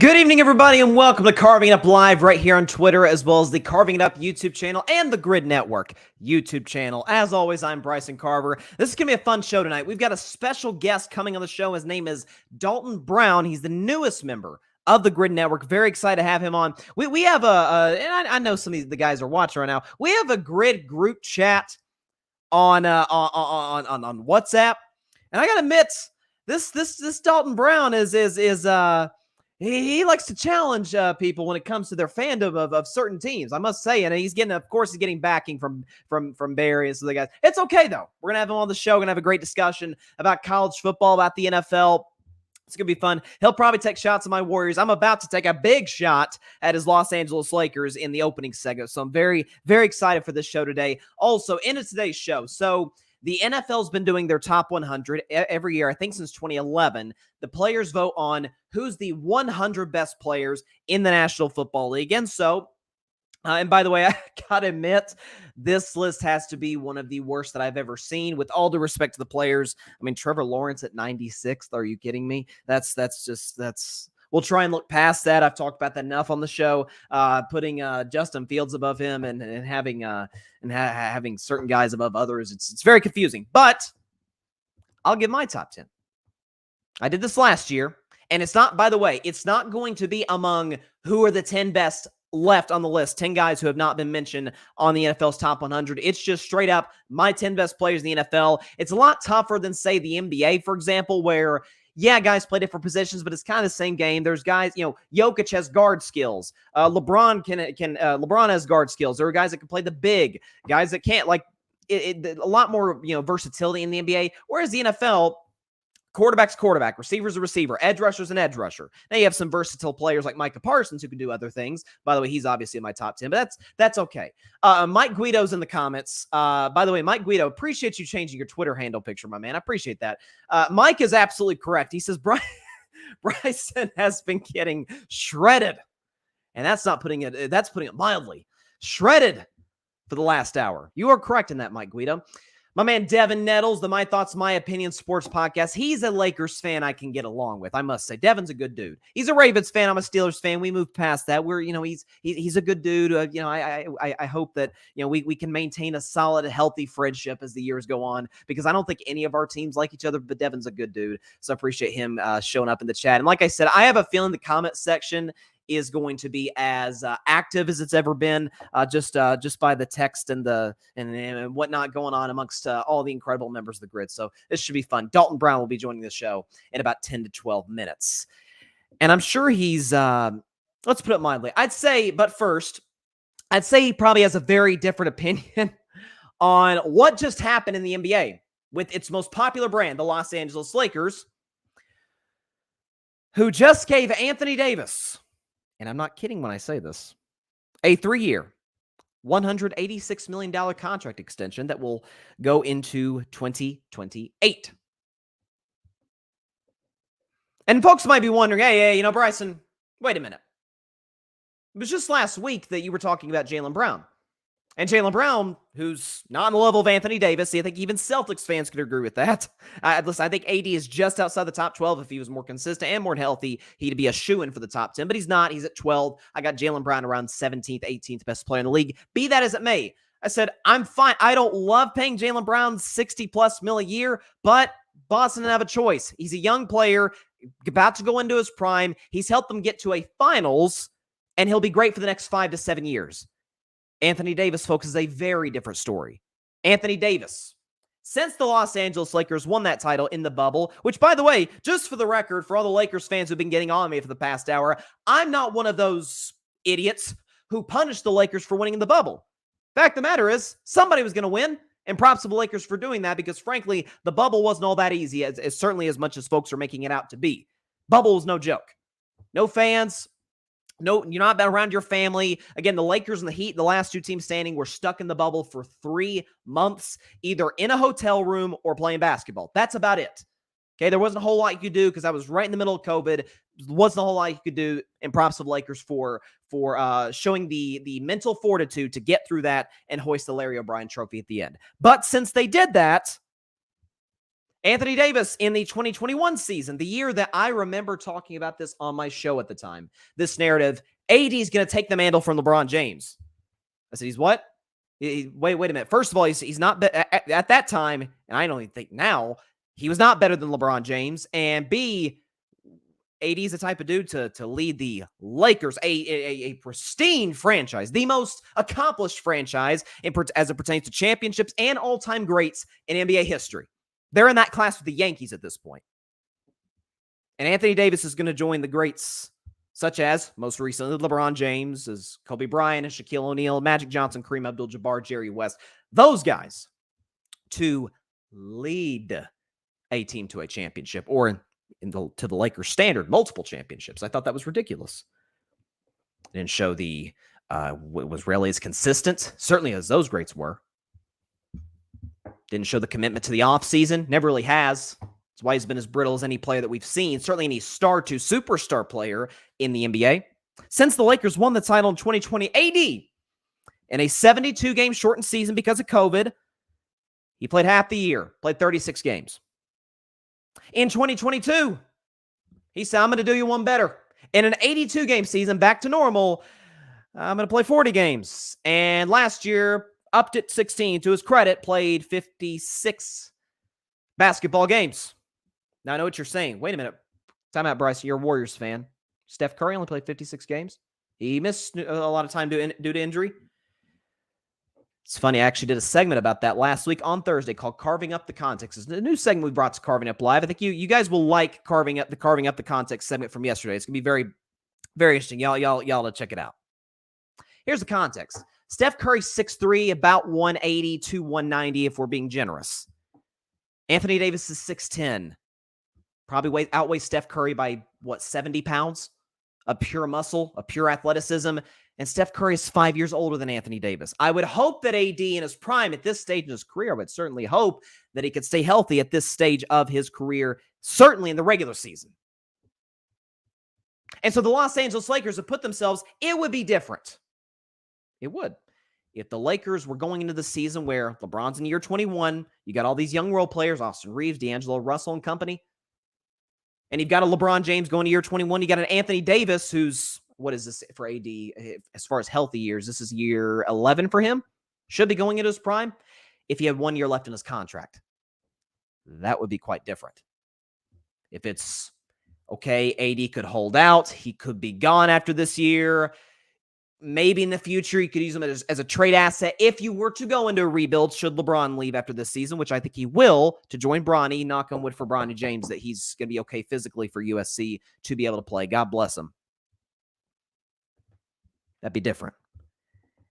Good evening, everybody, and welcome to Carving It Up Live right here on Twitter, as well as the Carving It Up YouTube channel and the Gryd Network YouTube channel. As always, I'm Bryson Carver. This is going to be a fun show tonight. We've got a special guest coming on the show. His name is Dalton Brown. He's the newest member of the Gryd Network. Very excited to have him on. We have and I know some of the guys are watching right now. We have a Gryd group chat on WhatsApp, and I got to admit, this Dalton Brown he likes to challenge people when it comes to their fandom of certain teams, I must say. And he's getting, of course, he's getting backing from Barry and so the guys. It's okay, though. We're going to have him on the show. We're going to have a great discussion about college football, about the NFL. It's going to be fun. He'll probably take shots at my Warriors. I'm about to take a big shot at his Los Angeles Lakers in the opening segment. So I'm very, very excited for this show today. Also, into today's show. So the NFL's been doing their top 100 every year, I think since 2011. The players vote on who's the 100 best players in the National Football League. And so, and by the way, I gotta admit, this list has to be one of the worst that I've ever seen, with all due respect to the players. I mean, Trevor Lawrence at 96th. Are you kidding me? That's we'll try and look past that. I've talked about that enough on the show. Putting Justin Fields above him and having having certain guys above others. It's very confusing. But I'll give my top 10. I did this last year, and it's not. By the way, it's not going to be among who are the 10 best left on the list. 10 guys who have not been mentioned on the NFL's top 100. It's just straight up my 10 best players in the NFL. It's a lot tougher than, say, the NBA, for example, where yeah, guys play different positions, but it's kind of the same game. There's guys, Jokic has guard skills. LeBron has guard skills. There are guys that can play the big, guys that can't. Like a lot more, versatility in the NBA. Whereas the NFL, quarterback's quarterback, receiver's a receiver, edge rusher's an edge rusher. Now you have some versatile players like Micah Parsons who can do other things. By the way, he's obviously in my top 10, but that's okay. Mike Guido's in the comments. By the way, Mike Guido, appreciate you changing your Twitter handle picture, my man. I appreciate that. Mike is absolutely correct. He says Bryson has been getting shredded, and that's putting it mildly. Shredded for the last hour. You are correct in that, Mike Guido. My man Devin Nettles, the My Thoughts, My Opinion Sports Podcast. He's a Lakers fan I can get along with, I must say. Devin's a good dude. He's a Ravens fan. I'm a Steelers fan. We moved past that. He's a good dude. I hope that we can maintain a solid, healthy friendship as the years go on, because I don't think any of our teams like each other. But Devin's a good dude, so I appreciate him showing up in the chat. And like I said, I have a feeling the comment section is going to be as active as it's ever been, just by the text and whatnot going on amongst all the incredible members of the Gryd. So this should be fun. Dalton Brown will be joining the show in about 10 to 12 minutes. And I'm sure he's, let's put it mildly, I'd say he probably has a very different opinion on what just happened in the NBA with its most popular brand, the Los Angeles Lakers, who just gave Anthony Davis, and I'm not kidding when I say this, a 3-year, $186 million contract extension that will go into 2028. And folks might be wondering, hey, Bryson, wait a minute. It was just last week that you were talking about Jaylen Brown. And Jaylen Brown, who's not on the level of Anthony Davis, I think even Celtics fans could agree with that. Listen, I think AD is just outside the top 12. If he was more consistent and more healthy, he'd be a shoo-in for the top 10, but he's not. He's at 12. I got Jaylen Brown around 17th, 18th best player in the league. Be that as it may, I said, I'm fine. I don't love paying Jaylen Brown 60+ mil a year, but Boston didn't have a choice. He's a young player, about to go into his prime. He's helped them get to a finals, and he'll be great for the next 5 to 7 years. Anthony Davis, folks, is a very different story. Anthony Davis, since the Los Angeles Lakers won that title in the bubble, which, by the way, just for the record, for all the Lakers fans who've been getting on me for the past hour, I'm not one of those idiots who punished the Lakers for winning in the bubble. Fact of the matter is, somebody was going to win, and props to the Lakers for doing that, because, frankly, the bubble wasn't all that easy, as certainly as much as folks are making it out to be. Bubble was no joke. No fans. No, you're not around your family. Again, the Lakers and the Heat, the last two teams standing, were stuck in the bubble for 3 months, either in a hotel room or playing basketball. That's about it. Okay, there wasn't a whole lot you could do because I was right in the middle of COVID. There wasn't a whole lot you could do, and props to the Lakers for showing the mental fortitude to get through that and hoist the Larry O'Brien trophy at the end. But since they did that, Anthony Davis in the 2021 season, the year that I remember talking about this on my show at the time. This narrative, AD is going to take the mantle from LeBron James. I said, he's what? Wait a minute. First of all, he's not at that time, and I don't even think now, he was not better than LeBron James. And B, AD is the type of dude to lead the Lakers, a pristine franchise, the most accomplished franchise as it pertains to championships and all-time greats in NBA history. They're in that class with the Yankees at this point. And Anthony Davis is going to join the greats, such as, most recently, LeBron James, as Kobe Bryant, and Shaquille O'Neal, Magic Johnson, Kareem Abdul-Jabbar, Jerry West. Those guys to lead a team to a championship, or to the Lakers standard, multiple championships. I thought that was ridiculous. Didn't show was really as consistent, certainly as those greats were. Didn't show the commitment to the offseason. Never really has. That's why he's been as brittle as any player that we've seen. Certainly any star to superstar player in the NBA. Since the Lakers won the title in 2020, AD, in a 72-game shortened season because of COVID, he played half the year, played 36 games. In 2022, he said, I'm going to do you one better. In an 82-game season, back to normal, I'm going to play 40 games. And last year, upped it 16. To his credit, played 56 basketball games. Now, I know what you're saying. Wait a minute. Time out, Bryson. You're a Warriors fan. Steph Curry only played 56 games. He missed a lot of time due to injury. It's funny. I actually did a segment about that last week on Thursday called Carving Up the Context. It's a new segment we brought to Carving Up Live. I think you guys will like Carving Up the Context segment from yesterday. It's going to be very, very interesting. Y'all to check it out. Here's the context. Steph Curry, 6'3", about 180 to 190 if we're being generous. Anthony Davis is 6'10", probably outweighs Steph Curry by, 70 pounds of pure muscle, of pure athleticism. And Steph Curry is 5 years older than Anthony Davis. I would hope that AD in his prime at this stage in his career, I would certainly hope that he could stay healthy at this stage of his career, certainly in the regular season. And so the Los Angeles Lakers have put themselves, it would be different. It would. If the Lakers were going into the season where LeBron's in year 21, you got all these young role players, Austin Reeves, D'Angelo Russell and company, and you've got a LeBron James going to year 21, you got an Anthony Davis who's, what is this for AD as far as healthy years? This is year 11 for him. Should be going into his prime. If he had 1 year left in his contract, that would be quite different. If it's, okay, AD could hold out, he could be gone after this year. Maybe in the future, you could use him as a trade asset if you were to go into a rebuild, should LeBron leave after this season, which I think he will, to join Bronny. Knock on wood for Bronny James that he's going to be okay physically for USC to be able to play. God bless him. That'd be different.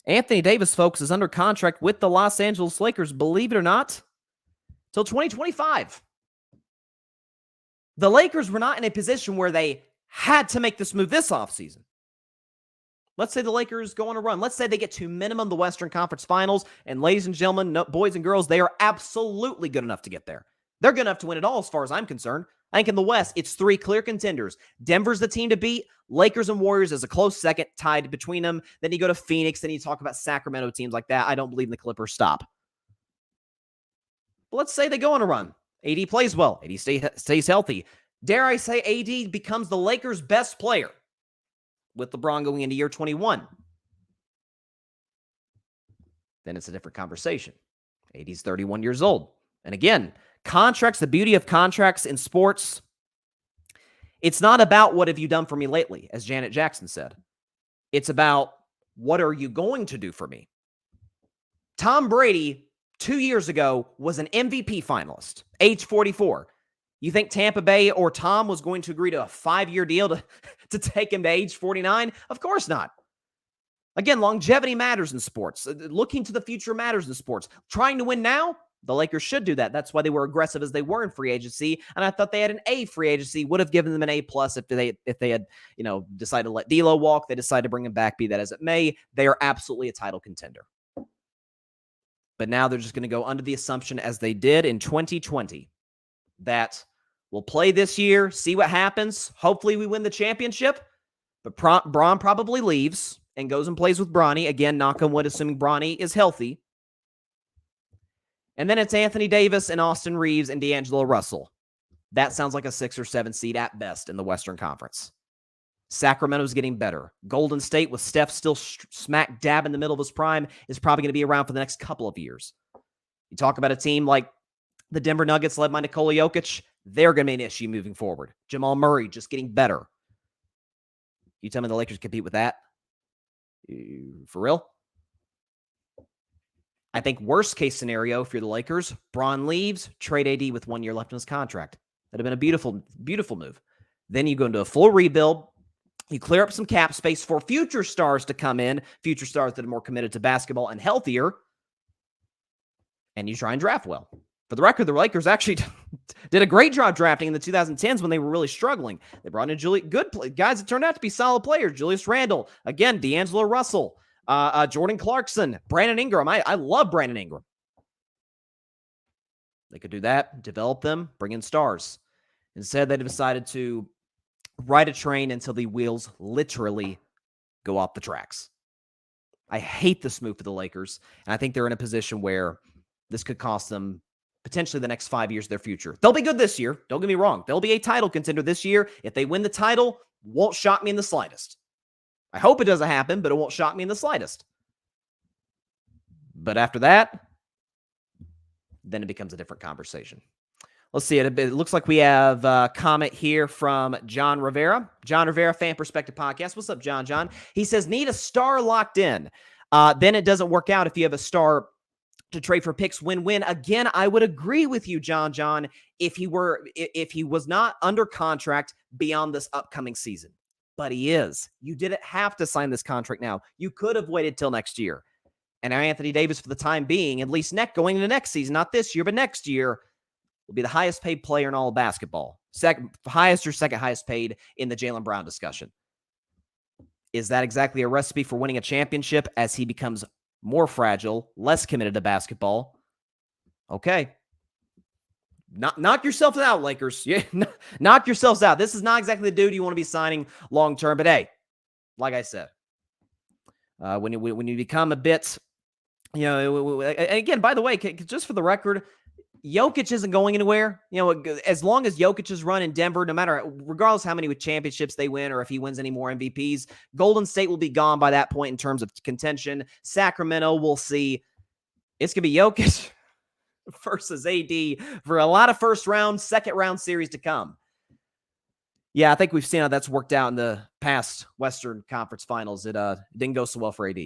Anthony Davis, folks, is under contract with the Los Angeles Lakers, believe it or not, till 2025. The Lakers were not in a position where they had to make this move this offseason. Let's say the Lakers go on a run. Let's say they get to minimum the Western Conference Finals. And ladies and gentlemen, boys and girls, they are absolutely good enough to get there. They're good enough to win it all as far as I'm concerned. I think in the West, it's 3 clear contenders. Denver's the team to beat. Lakers and Warriors is a close second, tied between them. Then you go to Phoenix. Then you talk about Sacramento teams like that. I don't believe in the Clippers. Stop. But let's say they go on a run. AD plays well. AD stays healthy. Dare I say AD becomes the Lakers' best player with LeBron going into year 21. Then it's a different conversation. AD's 31 years old. And again, contracts, the beauty of contracts in sports, it's not about what have you done for me lately, as Janet Jackson said. It's about what are you going to do for me? Tom Brady, 2 years ago, was an MVP finalist, age 44. You think Tampa Bay or Tom was going to agree to a 5-year deal to take him to age 49? Of course not. Again, longevity matters in sports. Looking to the future matters in sports. Trying to win now? The Lakers should do that. That's why they were aggressive as they were in free agency. And I thought they had an A free agency. Would have given them an A+ if they had, decided to let D'Lo walk. They decided to bring him back. Be that as it may, they are absolutely a title contender. But now they're just going to go under the assumption, as they did in 2020, that we'll play this year, see what happens. Hopefully we win the championship. But Bron probably leaves and goes and plays with Bronny. Again, knock on wood, assuming Bronny is healthy. And then it's Anthony Davis and Austin Reeves and D'Angelo Russell. That sounds like a 6 or 7 seed at best in the Western Conference. Sacramento's getting better. Golden State, with Steph still smack dab in the middle of his prime, is probably going to be around for the next couple of years. You talk about a team like the Denver Nuggets led by Nikola Jokic, they're going to be an issue moving forward. Jamal Murray just getting better. You tell me the Lakers compete with that? For real? I think worst case scenario, if you're the Lakers, Bron leaves, trade AD with 1 year left in his contract. That'd have been a beautiful, beautiful move. Then you go into a full rebuild. You clear up some cap space for future stars to come in, future stars that are more committed to basketball and healthier, and you try and draft well. For the record, the Lakers actually did a great job drafting in the 2010s when they were really struggling. They brought in good guys that turned out to be solid players. Julius Randle, again, D'Angelo Russell, Jordan Clarkson, Brandon Ingram. I love Brandon Ingram. They could do that, develop them, bring in stars. Instead, they decided to ride a train until the wheels literally go off the tracks. I hate this move for the Lakers, and I think they're in a position where this could cost them potentially the next 5 years of their future. They'll be good this year. Don't get me wrong. They'll be a title contender this year. If they win the title, won't shock me in the slightest. I hope it doesn't happen, but it won't shock me in the slightest. But after that, then it becomes a different conversation. Let's see. It looks like we have a comment here from John Rivera. John Rivera, Fan Perspective Podcast. What's up, John? He says, need a star locked in. Then it doesn't work out if you have a star to trade for picks, win-win. Again, I would agree with you, John, if he was not under contract beyond this upcoming season. But he is. You didn't have to sign this contract now. You could have waited till next year. And now Anthony Davis, for the time being, at least going into next season, not this year, but next year, will be the highest paid player in all of basketball. Second highest or second highest paid in the Jaylen Brown discussion. Is that exactly a recipe for winning a championship as he becomes more fragile, less committed to basketball? Okay. Knock yourselves out, Lakers. Yeah, knock yourselves out. This is not exactly the dude you want to be signing long-term, but hey, like I said, when you become a bit, again, by the way, just for the record, Jokic isn't going anywhere. As long as Jokic is running Denver, regardless how many championships they win or if he wins any more MVPs, Golden State will be gone by that point in terms of contention. Sacramento, we'll see. It's going to be Jokic versus AD for a lot of first-round, second-round series to come. Yeah, I think we've seen how that's worked out in the past Western Conference Finals. It didn't go so well for AD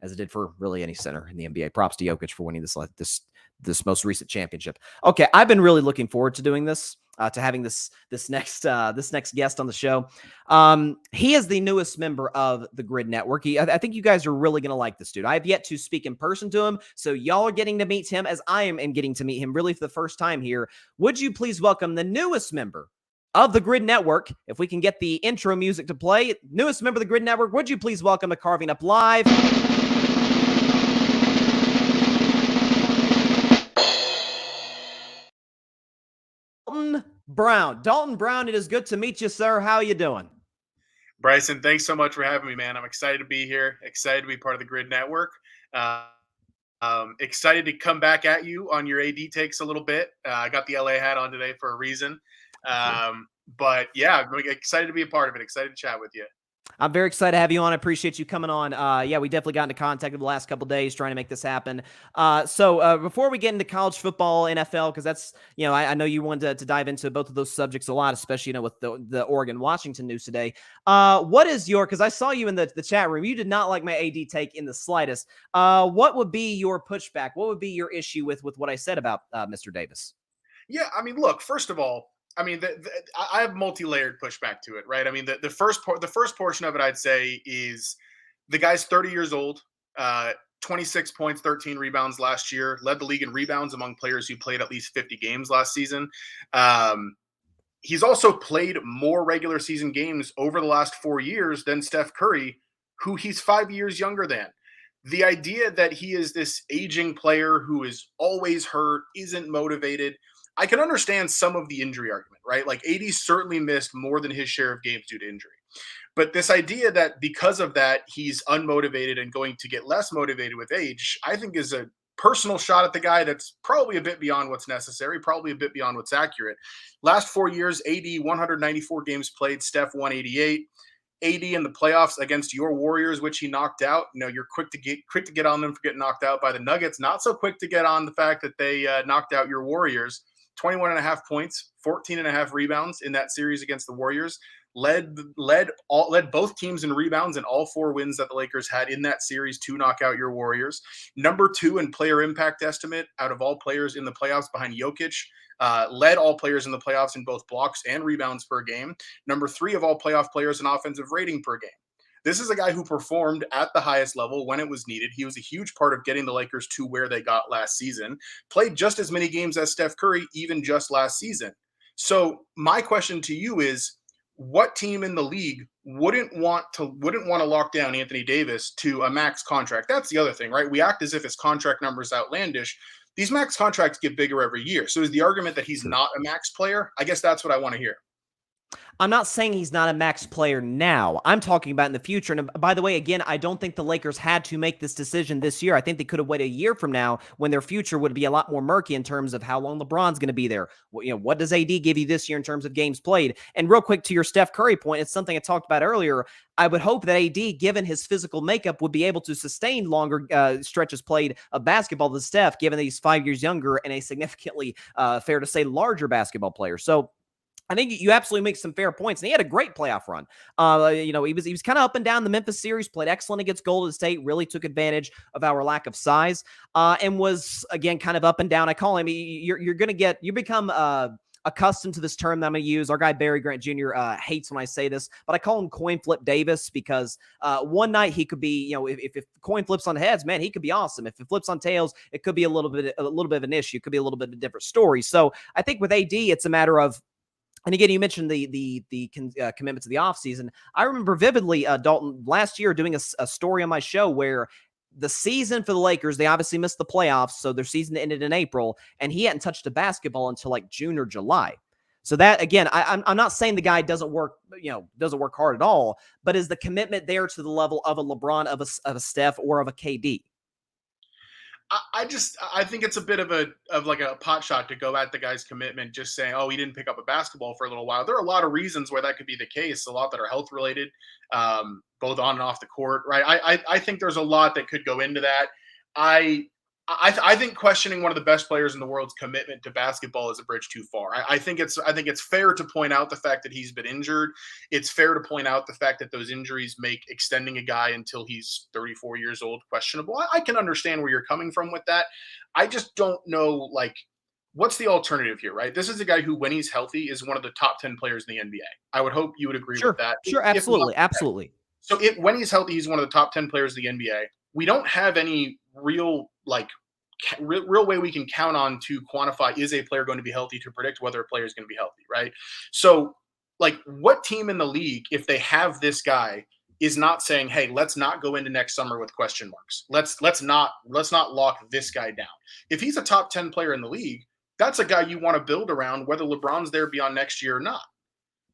as it did for really any center in the NBA. Props to Jokic for winning this most recent championship. Okay, I've been really looking forward to doing this, to having this next guest on the show. He is the newest member of the Gryd Network. I think you guys are really going to like this dude. I have yet to speak in person to him, so y'all are getting to meet him as I am getting to meet him really for the first time here. Would you please welcome the newest member of the Gryd Network? If we can get the intro music to play, newest member of the Gryd Network, would you please welcome to Carving Up Live, Dalton Brown. Dalton Brown, it is good to meet you, sir. How are you doing? Bryson, thanks so much for having me, man. I'm excited to be here, excited to be part of the Gryd Network. Excited to come back at you on your AD takes a little bit. I got the LA hat on today for a reason. But yeah, I'm excited to be a part of it. Excited to chat with you. I'm very excited to have you on. I appreciate you coming on. Yeah, we definitely got into contact in the last couple of days trying to make this happen. So before we get into college football, NFL, because that's, I know you wanted to dive into both of those subjects a lot, especially, with the Oregon-Washington news today. What is because I saw you in the chat room. You did not like my AD take in the slightest. What would be your pushback? What would be your issue with what I said about Mr. Davis? Yeah, look, first of all, I have multi-layered pushback to it, right? The first portion of it, I'd say, is the guy's 30 years old, 26 points, 13 rebounds last year, led the league in rebounds among players who played at least 50 games last season. He's also played more regular season games over the last 4 years than Steph Curry, who he's 5 years younger than. The idea that he is this aging player who is always hurt, isn't motivated, I can understand some of the injury argument, right? Like, AD certainly missed more than his share of games due to injury. But this idea that because of that, he's unmotivated and going to get less motivated with age, I think is a personal shot at the guy that's probably a bit beyond what's necessary, probably a bit beyond what's accurate. Last 4 years, AD 194 games played, Steph 188. AD in the playoffs against your Warriors, which he knocked out. You're quick to get on them for getting knocked out by the Nuggets. Not so quick to get on the fact that they knocked out your Warriors. 21 and a half points, 14 and a half rebounds in that series against the Warriors. Led both teams in rebounds in all 4 wins that the Lakers had in that series to knock out your Warriors. Number 2 in player impact estimate out of all players in the playoffs behind Jokic. Led all players in the playoffs in both blocks and rebounds per game. Number 3 of all playoff players in offensive rating per game. This is a guy who performed at the highest level when it was needed. He was a huge part of getting the Lakers to where they got last season. Played just as many games as Steph Curry, even just last season. So my question to you is, what team in the league wouldn't want to lock down Anthony Davis to a max contract? That's the other thing, right? We act as if his contract number is outlandish. These max contracts get bigger every year. So is the argument that he's not a max player? I guess that's what I want to hear. I'm not saying he's not a max player now. I'm talking about in the future. And by the way, again, I don't think the Lakers had to make this decision this year. I think they could have waited a year from now when their future would be a lot more murky in terms of how long LeBron's going to be there. What does AD give you this year in terms of games played? And real quick to your Steph Curry point, it's something I talked about earlier. I would hope that AD, given his physical makeup, would be able to sustain longer stretches played of basketball than Steph, given that he's 5 years younger and a significantly, fair to say, larger basketball player. So I think you absolutely make some fair points. And he had a great playoff run. He was kind of up and down the Memphis series, played excellent against Golden State, really took advantage of our lack of size, and was, again, kind of up and down. I call him, you become accustomed to this term that I'm going to use. Our guy Barry Grant Jr. Hates when I say this, but I call him Coin Flip Davis because one night he could be, if the coin flips on heads, man, he could be awesome. If it flips on tails, it could be a little bit of an issue. It could be a little bit of a different story. So I think with AD, it's a matter of, and again, you mentioned the commitment to the offseason. I remember vividly, Dalton, last year doing a story on my show where the season for the Lakers, they obviously missed the playoffs, so their season ended in April, and he hadn't touched a basketball until like June or July. So that, again, I'm not saying the guy doesn't work hard at all, but is the commitment there to the level of a LeBron, of a Steph, or of a KD? I think it's a bit of like a pot shot to go at the guy's commitment, just saying, oh, he didn't pick up a basketball for a little while. There are a lot of reasons where that could be the case, a lot that are health related, both on and off the court, right? I think there's a lot that could go into that. I think questioning one of the best players in the world's commitment to basketball is a bridge too far. I think it's fair to point out the fact that he's been injured. It's fair to point out the fact that those injuries make extending a guy until he's 34 years old questionable. I can understand where you're coming from with that. I just don't know, like, what's the alternative here, right? This is a guy who, when he's healthy, is one of the top 10 players in the NBA. I would hope you would agree with that. Sure, absolutely, absolutely. So when he's healthy, he's one of the top 10 players in the NBA. We don't have any real way we can count on to quantify, is a player going to be healthy, to predict whether a player is going to be healthy, right? So, like, what team in the league, if they have this guy, is not saying, hey, let's not go into next summer with question marks. Let's not lock this guy down. If he's a top 10 player in the league, that's a guy you want to build around, whether LeBron's there beyond next year or not.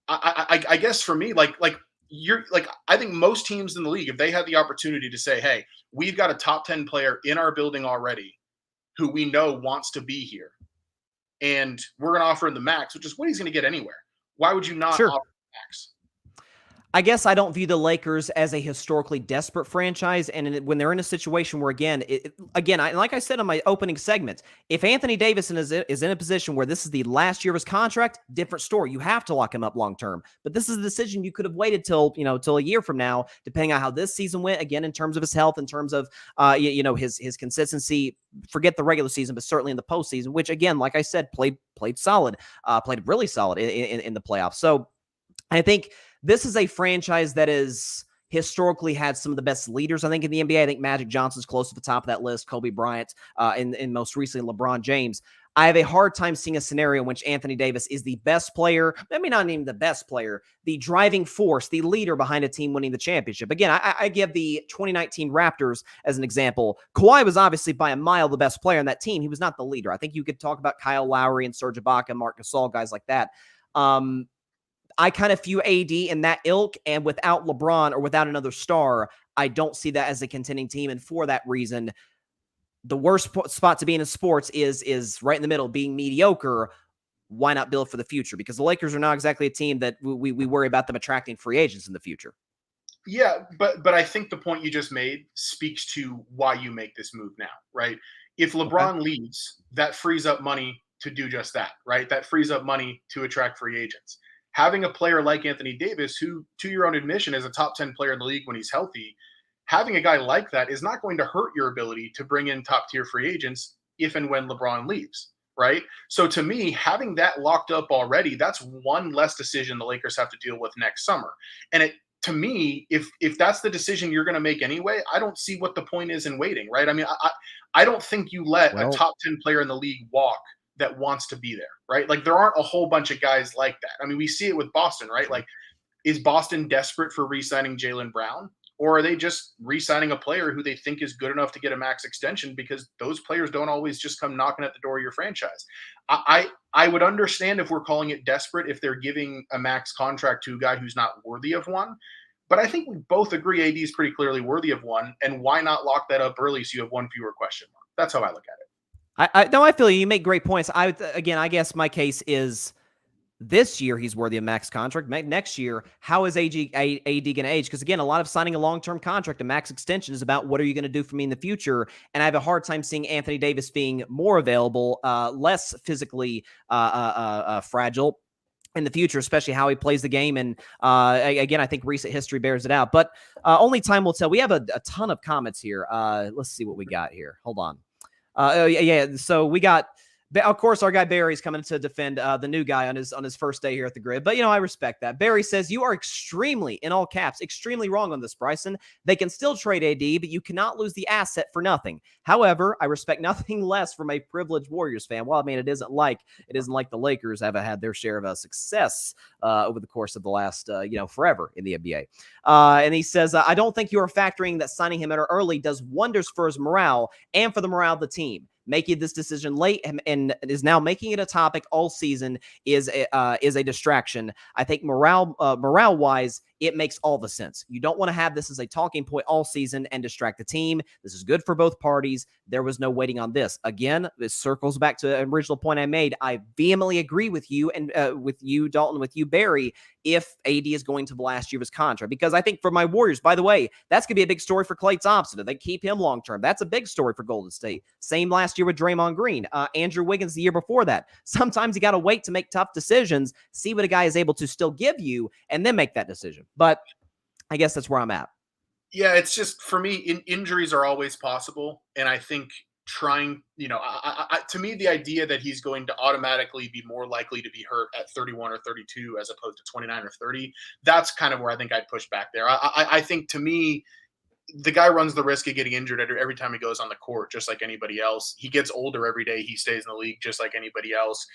I guess for me, I think most teams in the league, if they had the opportunity to say, hey, we've got a top 10 player in our building already who we know wants to be here, and we're going to offer him the max, which is what he's going to get anywhere. Why would you not offer the max? I guess I don't view the Lakers as a historically desperate franchise, and when they're in a situation where, like I said in my opening segment, if Anthony Davis is in a position where this is the last year of his contract, different story. You have to lock him up long term. But this is a decision you could have waited till a year from now, depending on how this season went. Again, in terms of his health, in terms of his consistency. Forget the regular season, but certainly in the postseason, which, again, like I said, played solid, played really solid in the playoffs. So I think this is a franchise that has historically had some of the best leaders, I think, in the NBA. I think Magic Johnson's close to the top of that list, Kobe Bryant, and most recently LeBron James. I have a hard time seeing a scenario in which Anthony Davis is the best player, not even the best player, the driving force, the leader behind a team winning the championship. Again, I give the 2019 Raptors as an example. Kawhi was obviously by a mile the best player on that team. He was not the leader. I think you could talk about Kyle Lowry and Serge Ibaka, Marc Gasol, guys like that. I kind of view AD in that ilk, and without LeBron or without another star, I don't see that as a contending team. And for that reason, the worst spot to be in sports is right in the middle, being mediocre. Why not build for the future? Because the Lakers are not exactly a team that we worry about them attracting free agents in the future. Yeah, but I think the point you just made speaks to why you make this move now, right? If Okay. LeBron leaves, that frees up money to do just that, right? That frees up money to attract free agents. Having a player like Anthony Davis, who, to your own admission, is a top 10 player in the league when he's healthy, having a guy like that is not going to hurt your ability to bring in top tier free agents if and when LeBron leaves, right? So to me, having that locked up already, that's one less decision the Lakers have to deal with next summer. And it, to me, if that's the decision you're going to make anyway, I don't see what the point is in waiting, right? I mean, I don't think you let a Well, top 10 player in the league walk that wants to be there, right? Like there aren't a whole bunch of guys like that. I mean, we see it with Boston, right? sure. Like, is Boston desperate for re-signing Jaylen Brown? Or are they just re-signing a player who they think is good enough to get a max extension, because those players don't always just come knocking at the door of your franchise. I would understand if we're calling it desperate if they're giving a max contract to a guy who's not worthy of one. But I think we both agree AD is pretty clearly worthy of one. And why not lock that up early so you have one fewer question mark? That's how I look at it. No, I feel you. You make great points. Again, I guess my case is this year he's worthy of max contract. Next year, how is AD going to age? Because again, a lot of signing a long-term contract, a max extension, is about what are you going to do for me in the future. And I have a hard time seeing Anthony Davis being more available, less physically fragile in the future, especially how he plays the game. And again, I think recent history bears it out. But only time will tell. We have a ton of comments here. Let's see what we got here. Hold on. Yeah. So we got, of course, our guy Barry's coming to defend the new guy on his first day here at the Gryd. But, I respect that. Barry says, you are extremely, in all caps, extremely wrong on this, Bryson. They can still trade AD, but you cannot lose the asset for nothing. However, I respect nothing less from a privileged Warriors fan. Well, I mean, it isn't like the Lakers have had their share of success over the course of the last, forever in the NBA. And he says, I don't think you are factoring that signing him early does wonders for his morale and for the morale of the team. Making this decision late and is now making it a topic all season is a distraction. I think morale wise, it makes all the sense. You don't want to have this as a talking point all season and distract the team. This is good for both parties. There was no waiting on this. Again, this circles back to an original point I made. I vehemently agree with you and with you, Dalton, with you, Barry, if AD is going to the last year of his contract. Because I think for my Warriors, by the way, that's going to be a big story for Klay Thompson. If they keep him long term, that's a big story for Golden State. Same last year with Draymond Green. Andrew Wiggins the year before that. Sometimes you got to wait to make tough decisions, see what a guy is able to still give you, and then make that decision. But I guess that's where I'm at. Yeah, it's just for me, injuries are always possible. And I think trying, to me, the idea that he's going to automatically be more likely to be hurt at 31 or 32 as opposed to 29 or 30, that's kind of where I think I'd push back there. I think to me, the guy runs the risk of getting injured every time he goes on the court, just like anybody else. He gets older every day he stays in the league, just like anybody else.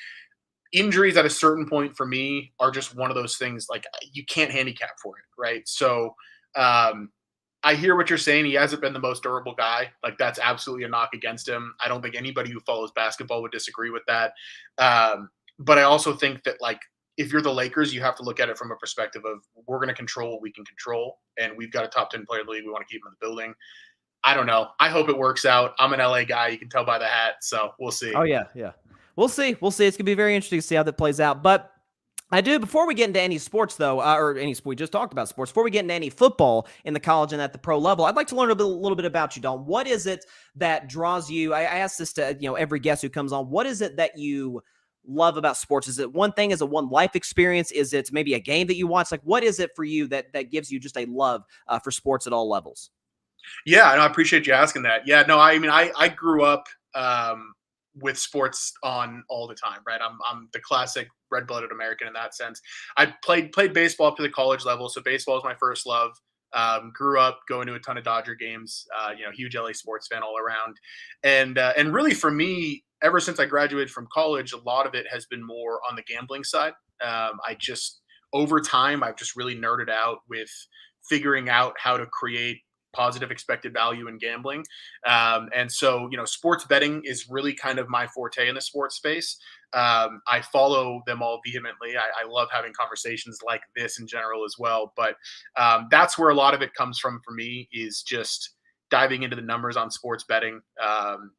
Injuries at a certain point for me are just one of those things, like you can't handicap for it, right? So I hear what you're saying. He hasn't been the most durable guy. Like that's absolutely a knock against him. I don't think anybody who follows basketball would disagree with that. But I also think that like if you're the Lakers, you have to look at it from a perspective of we're going to control what we can control, and we've got a top 10 player in the league. We want to keep him in the building. I don't know. I hope it works out. I'm an LA guy. You can tell by the hat. So we'll see. Oh, yeah. Yeah. We'll see. We'll see. It's going to be very interesting to see how that plays out. But before we get into any sports, though, or any we just talked about sports, before we get into any football in the college and at the pro level, I'd like to learn a little bit about you, Dalton. What is it that draws you? I ask this to every guest who comes on. What is it that you love about sports? Is it one thing? Is it one life experience? Is it maybe a game that you watch? Like, what is it for you that gives you just a love for sports at all levels? Yeah, and I appreciate you asking that. Yeah, no, I mean, I grew up with sports on all the time, right? I'm the classic red-blooded American in that sense. I played baseball up to the college level, so baseball is my first love. Grew up going to a ton of Dodger games. Huge LA sports fan all around, and really for me, ever since I graduated from college, a lot of it has been more on the gambling side. I just over time, I've just really nerded out with figuring out how to create positive expected value in gambling. And so, sports betting is really kind of my forte in the sports space. I follow them all vehemently. I love having conversations like this in general as well. But that's where a lot of it comes from for me, is just diving into the numbers on sports betting. And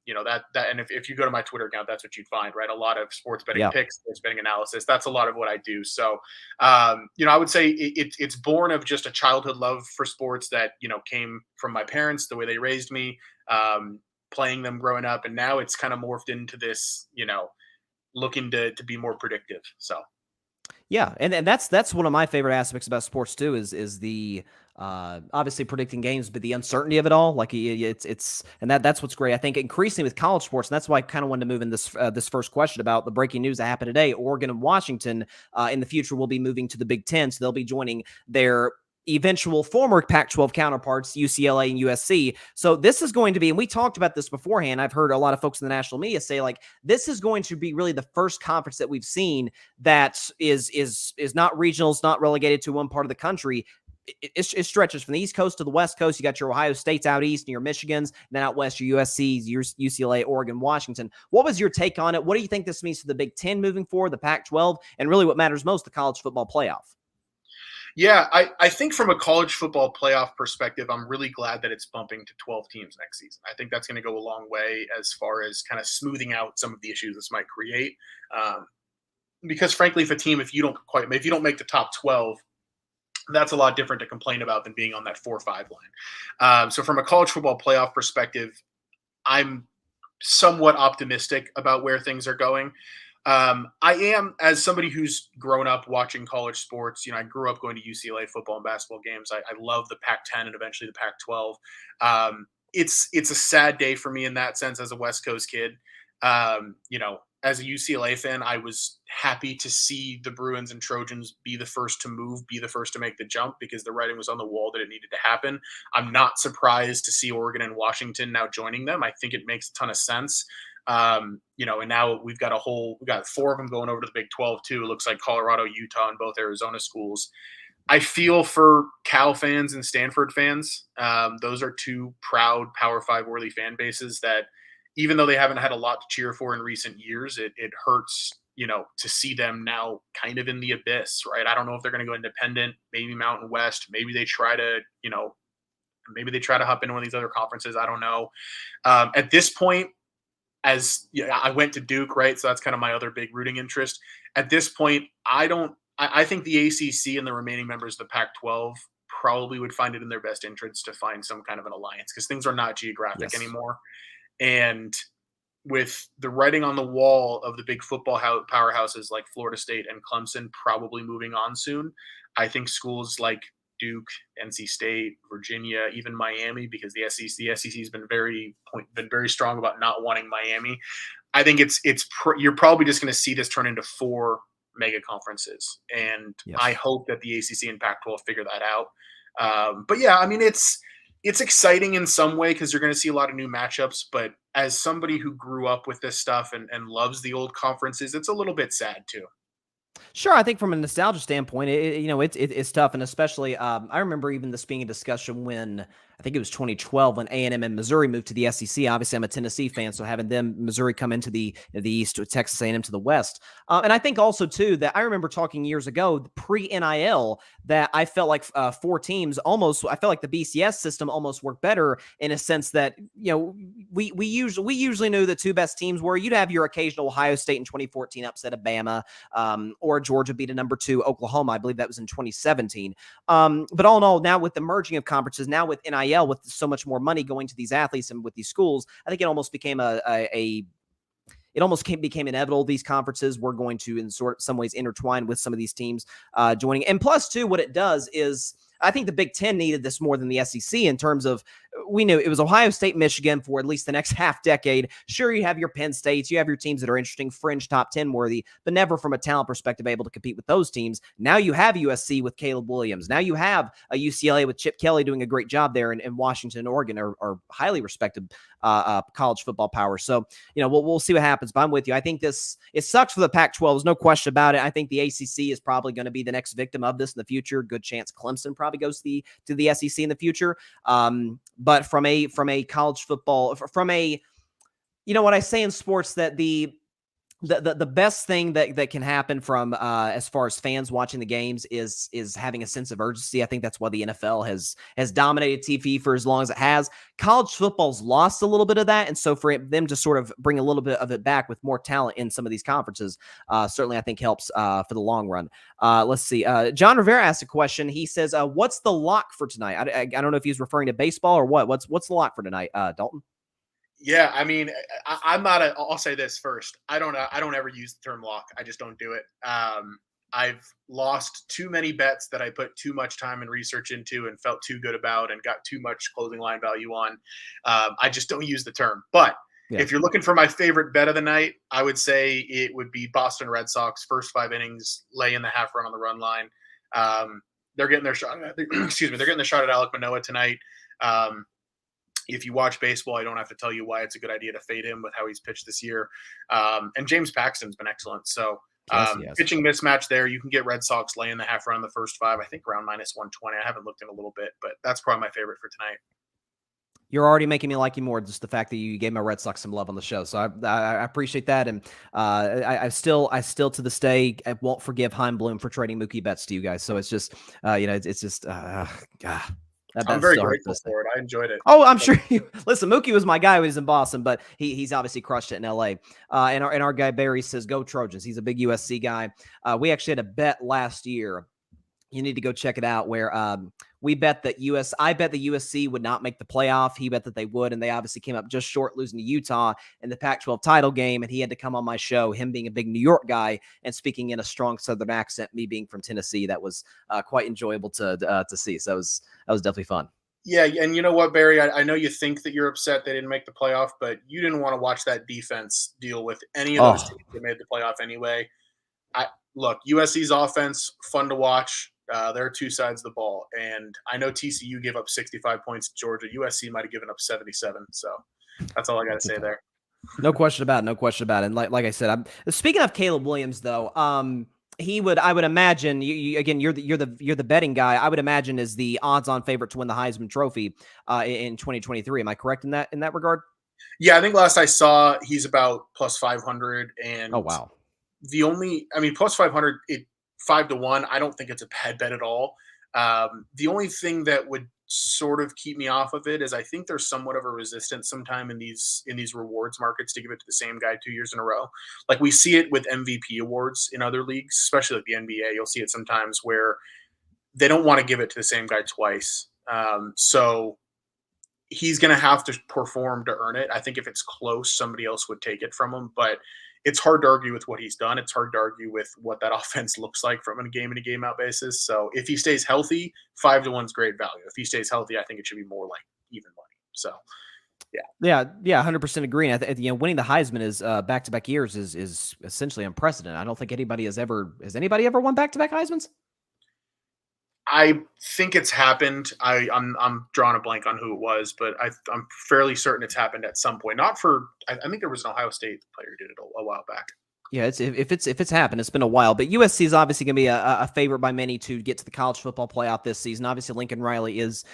if you go to my Twitter account, that's what you'd find, right? A lot of sports betting Yeah. picks, sports betting analysis. That's a lot of what I do. So, I would say it's born of just a childhood love for sports that, came from my parents, the way they raised me, playing them growing up. And now it's kind of morphed into this, looking to be more predictive. So. Yeah, and that's one of my favorite aspects about sports too is the obviously predicting games, but the uncertainty of it all. Like it's and that's what's great. I think increasingly with college sports, and that's why I kind of wanted to move in this first question about the breaking news that happened today. Oregon and Washington in the future will be moving to the Big Ten, so they'll be joining their eventual former Pac-12 counterparts, UCLA and USC. So this is going to be, and we talked about this beforehand, I've heard a lot of folks in the national media say, like, this is going to be really the first conference that we've seen that is not regional, it's not relegated to one part of the country. It stretches from the East Coast to the West Coast. You got your Ohio States out east and your Michigans, and then out west, your USCs, your UCLA, Oregon, Washington. What was your take on it? What do you think this means to the Big Ten moving forward, the Pac-12, and really what matters most, the college football playoff? Yeah, I think from a college football playoff perspective, I'm really glad that it's bumping to 12 teams next season. I think that's going to go a long way as far as kind of smoothing out some of the issues this might create. Because frankly, if you don't make the top 12, that's a lot different to complain about than being on that 4-5 line. So from a college football playoff perspective, I'm somewhat optimistic about where things are going. I am, as somebody who's grown up watching college sports, I grew up going to UCLA football and basketball games. I love the Pac-10 and eventually the Pac-12. It's a sad day for me in that sense as a West Coast kid. As a UCLA fan, I was happy to see the Bruins and Trojans be the first to move, be the first to make the jump, because the writing was on the wall that it needed to happen. I'm not surprised to see Oregon and Washington now joining them. I think it makes a ton of sense. And now we've got 4 of them going over to the Big 12 too. It looks like Colorado, Utah, and both Arizona schools. I feel for Cal fans and Stanford fans. Those are two proud Power 5 worthy fan bases that, even though they haven't had a lot to cheer for in recent years, it hurts, to see them now kind of in the abyss, right? I don't know if they're going to go independent, maybe Mountain West, maybe they try to, hop into one of these other conferences. I don't know. At this point, I went to Duke, right? So that's kind of my other big rooting interest. At this point, I think the ACC and the remaining members of the Pac-12 probably would find it in their best interest to find some kind of an alliance, because things are not geographic anymore. And with the writing on the wall of the big football powerhouses like Florida State and Clemson probably moving on soon, I think schools like Duke, NC State, Virginia, even Miami, because the SEC has been very strong about not wanting Miami. I think you're probably just going to see this turn into 4 mega conferences, and I hope that the ACC and Pac-12 figure that out. But yeah, I mean, it's exciting in some way because you're going to see a lot of new matchups. But as somebody who grew up with this stuff and loves the old conferences, it's a little bit sad too. Sure, I think from a nostalgia standpoint, it's tough, and especially I remember even this being a discussion when I think it was 2012 when A&M and Missouri moved to the SEC. Obviously, I'm a Tennessee fan, so having Missouri come into the East, Texas A&M to the West, and I think also too that I remember talking years ago pre-NIL that I felt like 4 teams almost. I felt like the BCS system almost worked better in a sense that we usually knew the 2 best teams were. You'd have your occasional Ohio State in 2014 upset of Bama. Or Georgia beat a number 2 Oklahoma. I believe that was in 2017. But all in all, now with the merging of conferences, now with NIL, with so much more money going to these athletes and with these schools, I think it almost became became inevitable. These conferences were going to, in some ways, intertwine with some of these teams joining. And plus, too, what it does is, I think the Big Ten needed this more than the SEC in terms of, we knew it was Ohio State, Michigan for at least the next half decade. Sure, you have your Penn States, you have your teams that are interesting, fringe top 10 worthy, but never from a talent perspective able to compete with those teams. Now you have USC with Caleb Williams. Now you have a UCLA with Chip Kelly doing a great job there, and Washington and Oregon are highly respected college football power. So, we'll see what happens, but I'm with you. I think it sucks for the Pac-12. There's no question about it. I think the ACC is probably going to be the next victim of this in the future. Good chance Clemson probably goes to the SEC in the future. But from a college football, what I say in sports, that the the best thing that can happen from as far as fans watching the games is having a sense of urgency. I think that's why the NFL has dominated TV for as long as it has. College football's lost a little bit of that, and so for them to sort of bring a little bit of it back with more talent in some of these conferences, certainly I think helps for the long run. Let's see. John Rivera asked a question. He says, "What's the lock for tonight?" I don't know if he's referring to baseball or what. What's the lock for tonight, Dalton? Yeah, I mean, I'm not a. I'll say this first. I don't ever use the term lock. I just don't do it. I've lost too many bets that I put too much time and research into and felt too good about and got too much closing line value on. I just don't use the term. But if you're looking for my favorite bet of the night, I would say it would be Boston Red Sox first 5 innings, lay in the half run on the run line. They're getting their shot. Excuse me. They're getting the shot at Alek Manoah tonight. If you watch baseball, I don't have to tell you why it's a good idea to fade him with how he's pitched this year. And James Paxton's been excellent. So pitching mismatch there. You can get Red Sox laying the half run the first 5, I think around -120. I haven't looked in a little bit, but that's probably my favorite for tonight. You're already making me like you more, just the fact that you gave my Red Sox some love on the show. So I appreciate that. And I still to this day, I won't forgive Heim Bloom for trading Mookie Betts to you guys. So it's just, it's just, I'm very grateful for it. I enjoyed it. Oh, I'm sure you listen. Mookie was my guy when he was in Boston, but he's obviously crushed it in LA. And our guy Barry says, "Go Trojans." He's a big USC guy. We actually had a bet last year. You need to go check it out. Where we bet that I bet the USC would not make the playoff. He bet that they would, and they obviously came up just short, losing to Utah in the Pac-12 title game. And he had to come on my show. Him being a big New York guy and speaking in a strong Southern accent. Me being from Tennessee, that was quite enjoyable to see. So that was definitely fun. Yeah, and you know what, Barry? I know you think that you're upset they didn't make the playoff, but you didn't want to watch that defense deal with any of those teams that made the playoff anyway. Look, USC's offense, fun to watch. There are two sides of the ball, and I know TCU gave up 65 points to Georgia. USC might have given up 77, so that's all I got to say there. No question about it. No question about it. And like I said, speaking of Caleb Williams, though, I would imagine again, you're the betting guy. I would imagine is the odds-on favorite to win the Heisman Trophy in 2023. Am I correct in that regard? Yeah, I think last I saw he's about plus 500. And oh wow, plus 500, 5-1. I don't think it's a bad bet at all. The only thing that would sort of keep me off of it is I think there's somewhat of a resistance sometime in these rewards markets to give it to the same guy 2 years in a row. Like we see it with MVP awards in other leagues, especially like the NBA. You'll see it sometimes where they don't want to give it to the same guy twice. So he's going to have to perform to earn it. I think if it's close, somebody else would take it from him, but it's hard to argue with what he's done. It's hard to argue with what that offense looks like from a game in a game out basis. So if he stays healthy, 5-1 is great value. If he stays healthy, I think it should be more like even money. So yeah, 100% agree. Winning the Heisman is back-to-back years is essentially unprecedented. I don't think has anybody ever won back-to-back Heismans? I think it's happened. I'm drawing a blank on who it was, but I'm fairly certain it's happened at some point. Not for I think there was an Ohio State player who did it a while back. Yeah, if it's happened, it's been a while. But USC is obviously going to be a favorite by many to get to the college football playoff this season. Obviously, Lincoln Riley is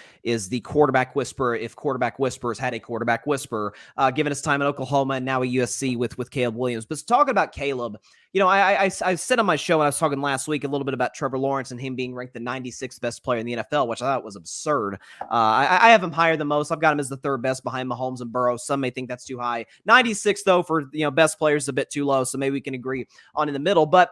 the quarterback whisperer. If quarterback whispers had a quarterback whisperer, given his time at Oklahoma and now at USC with Caleb Williams. But talking about Caleb, I said on my show when I was talking last week a little bit about Trevor Lawrence and him being ranked the 96th best player in the NFL, which I thought was absurd. I have him higher than most. I've got him as the third best behind Mahomes and Burrow. Some may think that's too high. 96 though for best players is a bit too low. So maybe we can agree on in the middle. But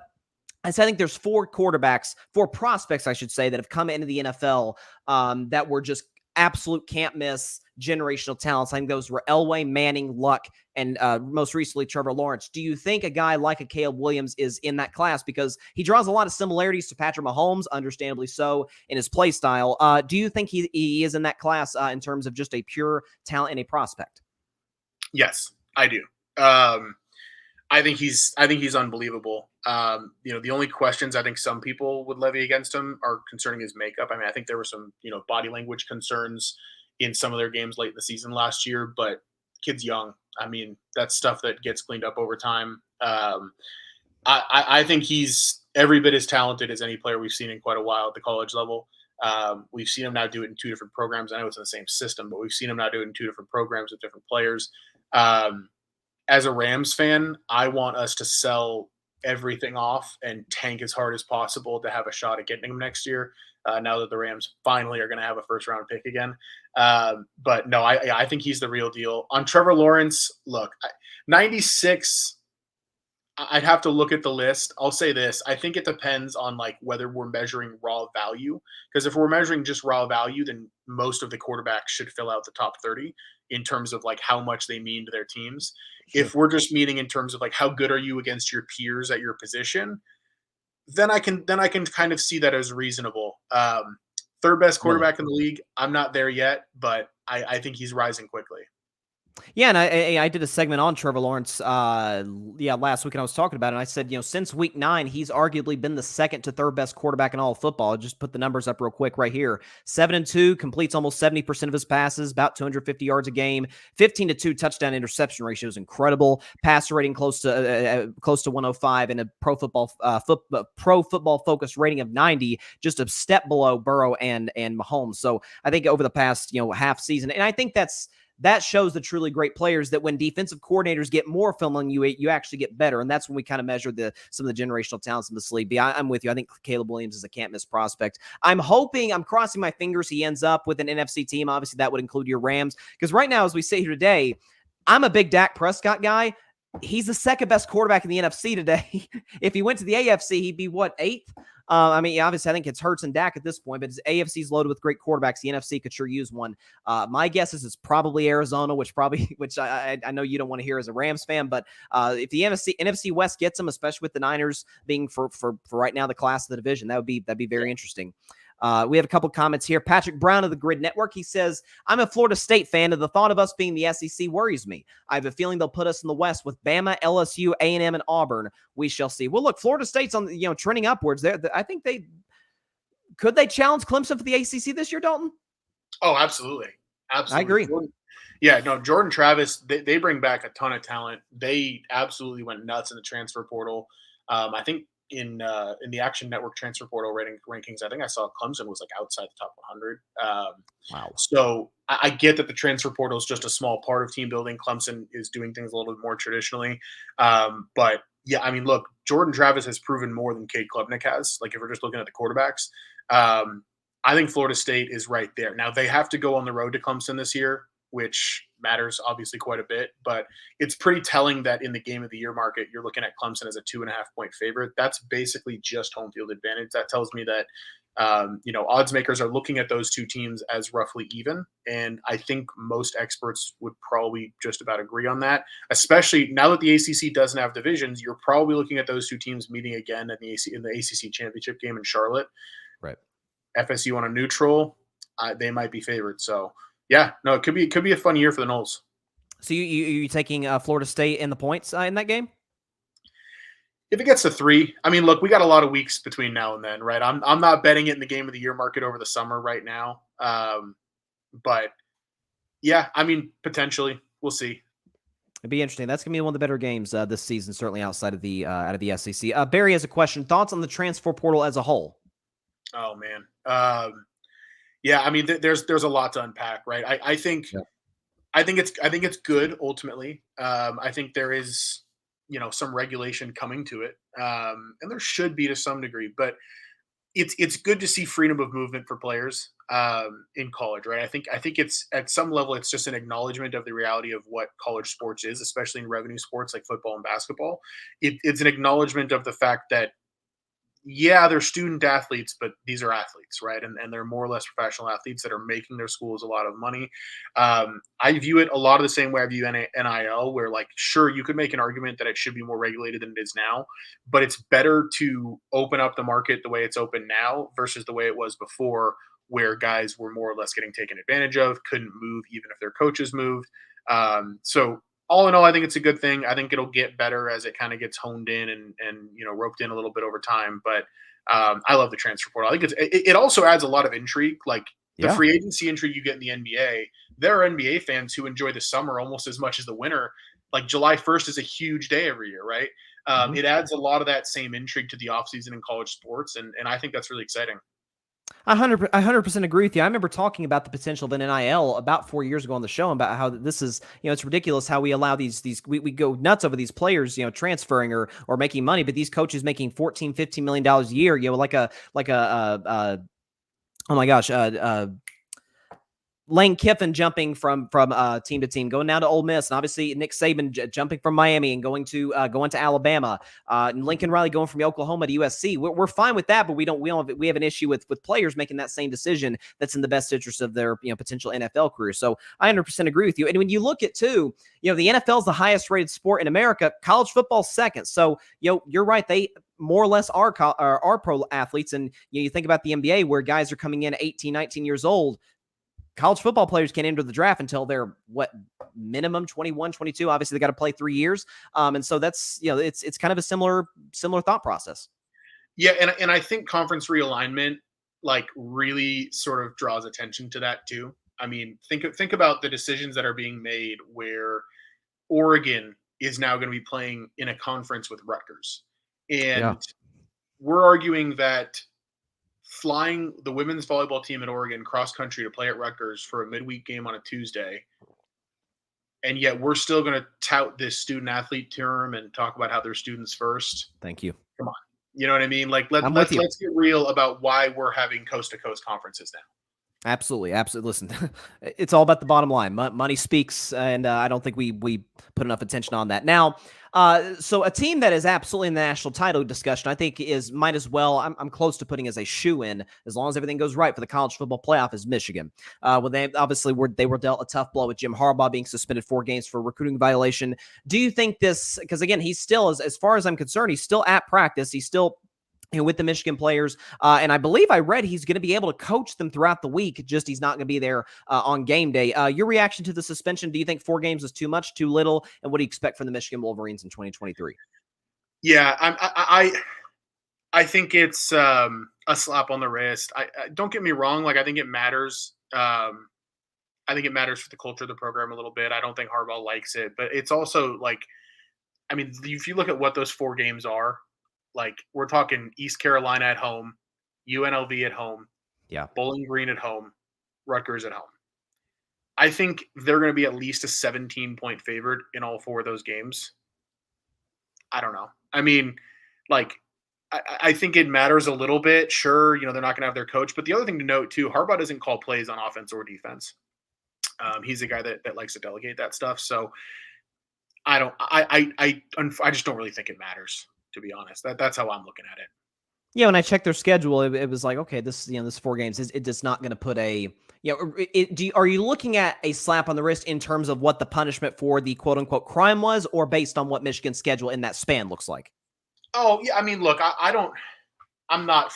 I think there's four prospects, I should say, that have come into the NFL that were just absolute can't miss generational talents. I think those were Elway, Manning, Luck, and most recently Trevor Lawrence. Do you think a guy like a Caleb Williams is in that class? Because he draws a lot of similarities to Patrick Mahomes, understandably so, in his play style. Do you think he is in that class in terms of just a pure talent and a prospect? Yes, I do. I think he's unbelievable. The only questions I think some people would levy against him are concerning his makeup. I mean, I think there were some, body language concerns in some of their games late in the season last year, but kid's young. I mean, that's stuff that gets cleaned up over time. I think he's every bit as talented as any player we've seen in quite a while at the college level. We've seen him now do it in two different programs. I know it's in the same system, but we've seen him now do it in two different programs with different players. as a Rams fan, I want us to sell everything off and tank as hard as possible to have a shot at getting him next year. Now that the Rams finally are going to have a first round pick again. But no, I think he's the real deal. On Trevor Lawrence, look, 96. I'd have to look at the list. I'll say this. I think it depends on like whether we're measuring raw value. Because if we're measuring just raw value, then most of the quarterbacks should fill out the top 30 in terms of like how much they mean to their teams. Sure. If we're just meaning in terms of like how good are you against your peers at your position, then I can kind of see that as reasonable. Third best quarterback in the league. I'm not there yet, but I think he's rising quickly. Yeah, and I did a segment on Trevor Lawrence, last week, and I was talking about it, and I said, since week 9, he's arguably been the second to third best quarterback in all of football. I'll just put the numbers up real quick right here. 7-2, completes almost 70% of his passes, about 250 yards a game, 15-2 touchdown interception ratio is incredible. Passer rating close to 105, and a pro football focus rating of 90, just a step below Burrow and Mahomes. So I think over the past half season, and I think that shows the truly great players that when defensive coordinators get more film on you, you actually get better. And that's when we kind of measure some of the generational talents in this league. But I'm with you. I think Caleb Williams is a can't miss prospect. I'm crossing my fingers he ends up with an NFC team. Obviously, that would include your Rams. Because right now, as we sit here today, I'm a big Dak Prescott guy. He's the second best quarterback in the NFC today. If he went to the AFC, he'd be what, 8th? Obviously, I think it's Hurts and Dak at this point, but AFC's loaded with great quarterbacks. The NFC could sure use one. My guess is it's probably Arizona, which I know you don't want to hear as a Rams fan, but if the NFC West gets them, especially with the Niners being for right now the class of the division, that'd be very interesting. We have a couple comments here. Patrick Brown of the Gryd Network. He says, I'm a Florida State fan, and the thought of us being the SEC worries me. I have a feeling they'll put us in the West with Bama, LSU, A&M, and Auburn. We shall see. Well, look, Florida State's on trending upwards. I think could they challenge Clemson for the ACC this year, Dalton? Oh, absolutely. I agree. Jordan Travis, they bring back a ton of talent. They absolutely went nuts in the transfer portal. I think in the Action Network transfer portal rankings, I think I saw Clemson was like outside the top 100. Wow. So I get that the transfer portal is just a small part of team building. Clemson is doing things a little bit more traditionally. But yeah, look, Jordan Travis has proven more than Cade Klubnik has. Like if we're just looking at the quarterbacks, I think Florida State is right there. Now they have to go on the road to Clemson this year, which matters obviously quite a bit, but it's pretty telling that in the game of the year market, you're looking at Clemson as a 2.5 point favorite. That's basically just home field advantage. That tells me that, odds makers are looking at those two teams as roughly even. And I think most experts would probably just about agree on that, especially now that the ACC doesn't have divisions. You're probably looking at those two teams meeting again in the ACC championship game in Charlotte. Right. FSU on a neutral, they might be favored. So yeah, no, it could be a fun year for the Noles. So you taking Florida State in the points in that game? If it gets to 3, look, we got a lot of weeks between now and then, right? I'm not betting it in the game of the year market over the summer right now, but yeah, potentially we'll see. It'd be interesting. That's gonna be one of the better games this season, certainly outside of the SEC. Barry has a question. Thoughts on the transfer portal as a whole? Oh man. Yeah, there's a lot to unpack, right? I think it's good ultimately. I think there is, some regulation coming to it, and there should be to some degree. But it's good to see freedom of movement for players in college, right? I think it's at some level it's just an acknowledgement of the reality of what college sports is, especially in revenue sports like football and basketball. It's an acknowledgement of the fact that, yeah, they're student athletes, but these are athletes, right? And they're more or less professional athletes that are making their schools a lot of money. I view it a lot of the same way I view NIL, where like, sure, you could make an argument that it should be more regulated than it is now, but it's better to open up the market the way it's open now versus the way it was before, where guys were more or less getting taken advantage of, couldn't move even if their coaches moved. So all in all, I think it's a good thing. I think it'll get better as it kind of gets honed in and roped in a little bit over time. But I love the transfer portal. I think it also adds a lot of intrigue. Like the free agency intrigue you get in the NBA. There are NBA fans who enjoy the summer almost as much as the winter. Like July 1st is a huge day every year, right? It adds a lot of that same intrigue to the offseason in college sports, and I think that's really exciting. I 100% agree with you. I remember talking about the potential of an NIL about 4 years ago on the show about how this is, it's ridiculous how we allow we go nuts over these players, transferring or making money, but these coaches making 14, $15 million a year, oh my gosh, Lane Kiffin jumping from team to team, going down to Ole Miss, and obviously Nick Saban jumping from Miami and going to Alabama, and Lincoln Riley going from Oklahoma to USC. We're fine with that, but we have an issue with players making that same decision that's in the best interest of their potential NFL career. So I 100% agree with you. And when you look at too, the NFL is the highest rated sport in America. College football's second. So you're right. They more or less are pro athletes, and you think about the NBA where guys are coming in at 18, 19 years old. College football players can't enter the draft until they're minimum 21, 22. Obviously they got to play 3 years. And so that's, it's kind of a similar thought process. Yeah. And I think conference realignment really sort of draws attention to that too. I mean, think about the decisions that are being made where Oregon is now going to be playing in a conference with Rutgers. And we're arguing that flying the women's volleyball team at Oregon cross country to play at Rutgers for a midweek game on a Tuesday, and yet we're still going to tout this student athlete term and talk about how they're students first. Thank you. Come on, you know what I mean? Let's get real about why we're having coast to coast conferences now. Absolutely. Listen, it's all about the bottom line. Money speaks, and I don't think we put enough attention on that. Now, so a team that is absolutely in the national title discussion, I think might as well. I'm close to putting as a shoe-in, as long as everything goes right for the college football playoff, is Michigan. Well, they obviously were dealt a tough blow with Jim Harbaugh being suspended 4 games for recruiting violation. Do you think this? Because again, he's still, as far as I'm concerned, he's still at practice. He's still with the Michigan players. And I believe I read he's going to be able to coach them throughout the week, just he's not going to be there on game day. Your reaction to the suspension, do you think 4 games is too much, too little? And what do you expect from the Michigan Wolverines in 2023? Yeah, I think it's a slap on the wrist. I don't get me wrong. I think it matters. I think it matters for the culture of the program a little bit. I don't think Harbaugh likes it, but it's also if you look at what those 4 games are, we're talking East Carolina at home, UNLV at home, Bowling Green at home, Rutgers at home. I think they're going to be at least a 17-point favorite in all 4 of those games. I don't know. I mean, I think it matters a little bit. Sure, they're not going to have their coach. But the other thing to note, too, Harbaugh doesn't call plays on offense or defense. He's a guy that likes to delegate that stuff. So I just don't really think it matters, to be honest. That's how I'm looking at it. Yeah, when I checked their schedule, it was like, okay, this 4 games is just not going to put a are you looking at a slap on the wrist in terms of what the punishment for the quote unquote crime was, or based on what Michigan's schedule in that span looks like? Oh yeah, I mean, look, I'm not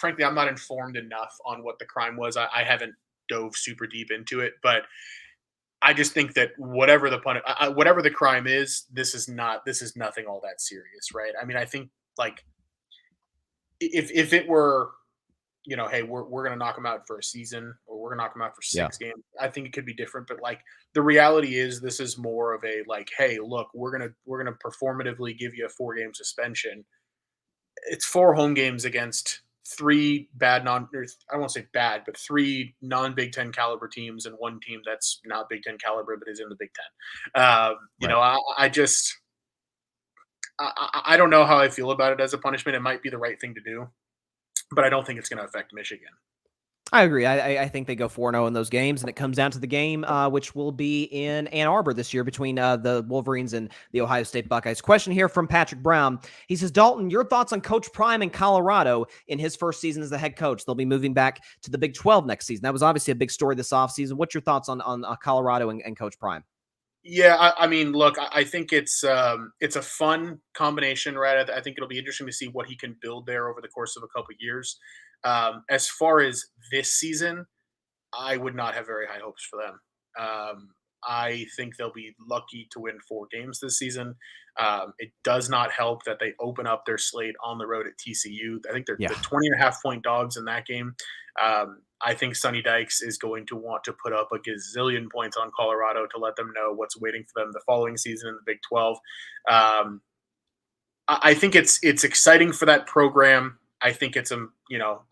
informed enough on what the crime was. I haven't dove super deep into it, but I just think that whatever the crime is, this is nothing all that serious, right? I mean, I think if it were, hey, we're going to knock them out for a season, or we're going to knock them out for 6 games, I think it could be different. But the reality is, this is more of a hey, look, we're going to performatively give you a 4-game suspension. It's 4 home games against 3 I won't say bad, but 3 non-Big Ten caliber teams, and 1 team that's not Big Ten caliber but is in the Big Ten. I don't know how I feel about it as a punishment. It might be the right thing to do, but I don't think it's going to affect Michigan. I agree. I think they go 4-0 in those games, and it comes down to the game, which will be in Ann Arbor this year between the Wolverines and the Ohio State Buckeyes. Question here from Patrick Brown. He says, Dalton, your thoughts on Coach Prime in Colorado in his first season as the head coach? They'll be moving back to the Big 12 next season. That was obviously a big story this offseason. What's your thoughts on Colorado and Coach Prime? Yeah, I mean, look, I think it's a fun combination, right? I think it'll be interesting to see what he can build there over the course of a couple of years. As far as this season, I would not have very high hopes for them. I think they'll be lucky to win 4 games this season. It does not help that they open up their slate on the road at TCU. I think they're 20.5-point dogs in that game. I think Sonny Dykes is going to want to put up a gazillion points on Colorado to let them know what's waiting for them the following season in the Big 12. I think it's exciting for that program. I think I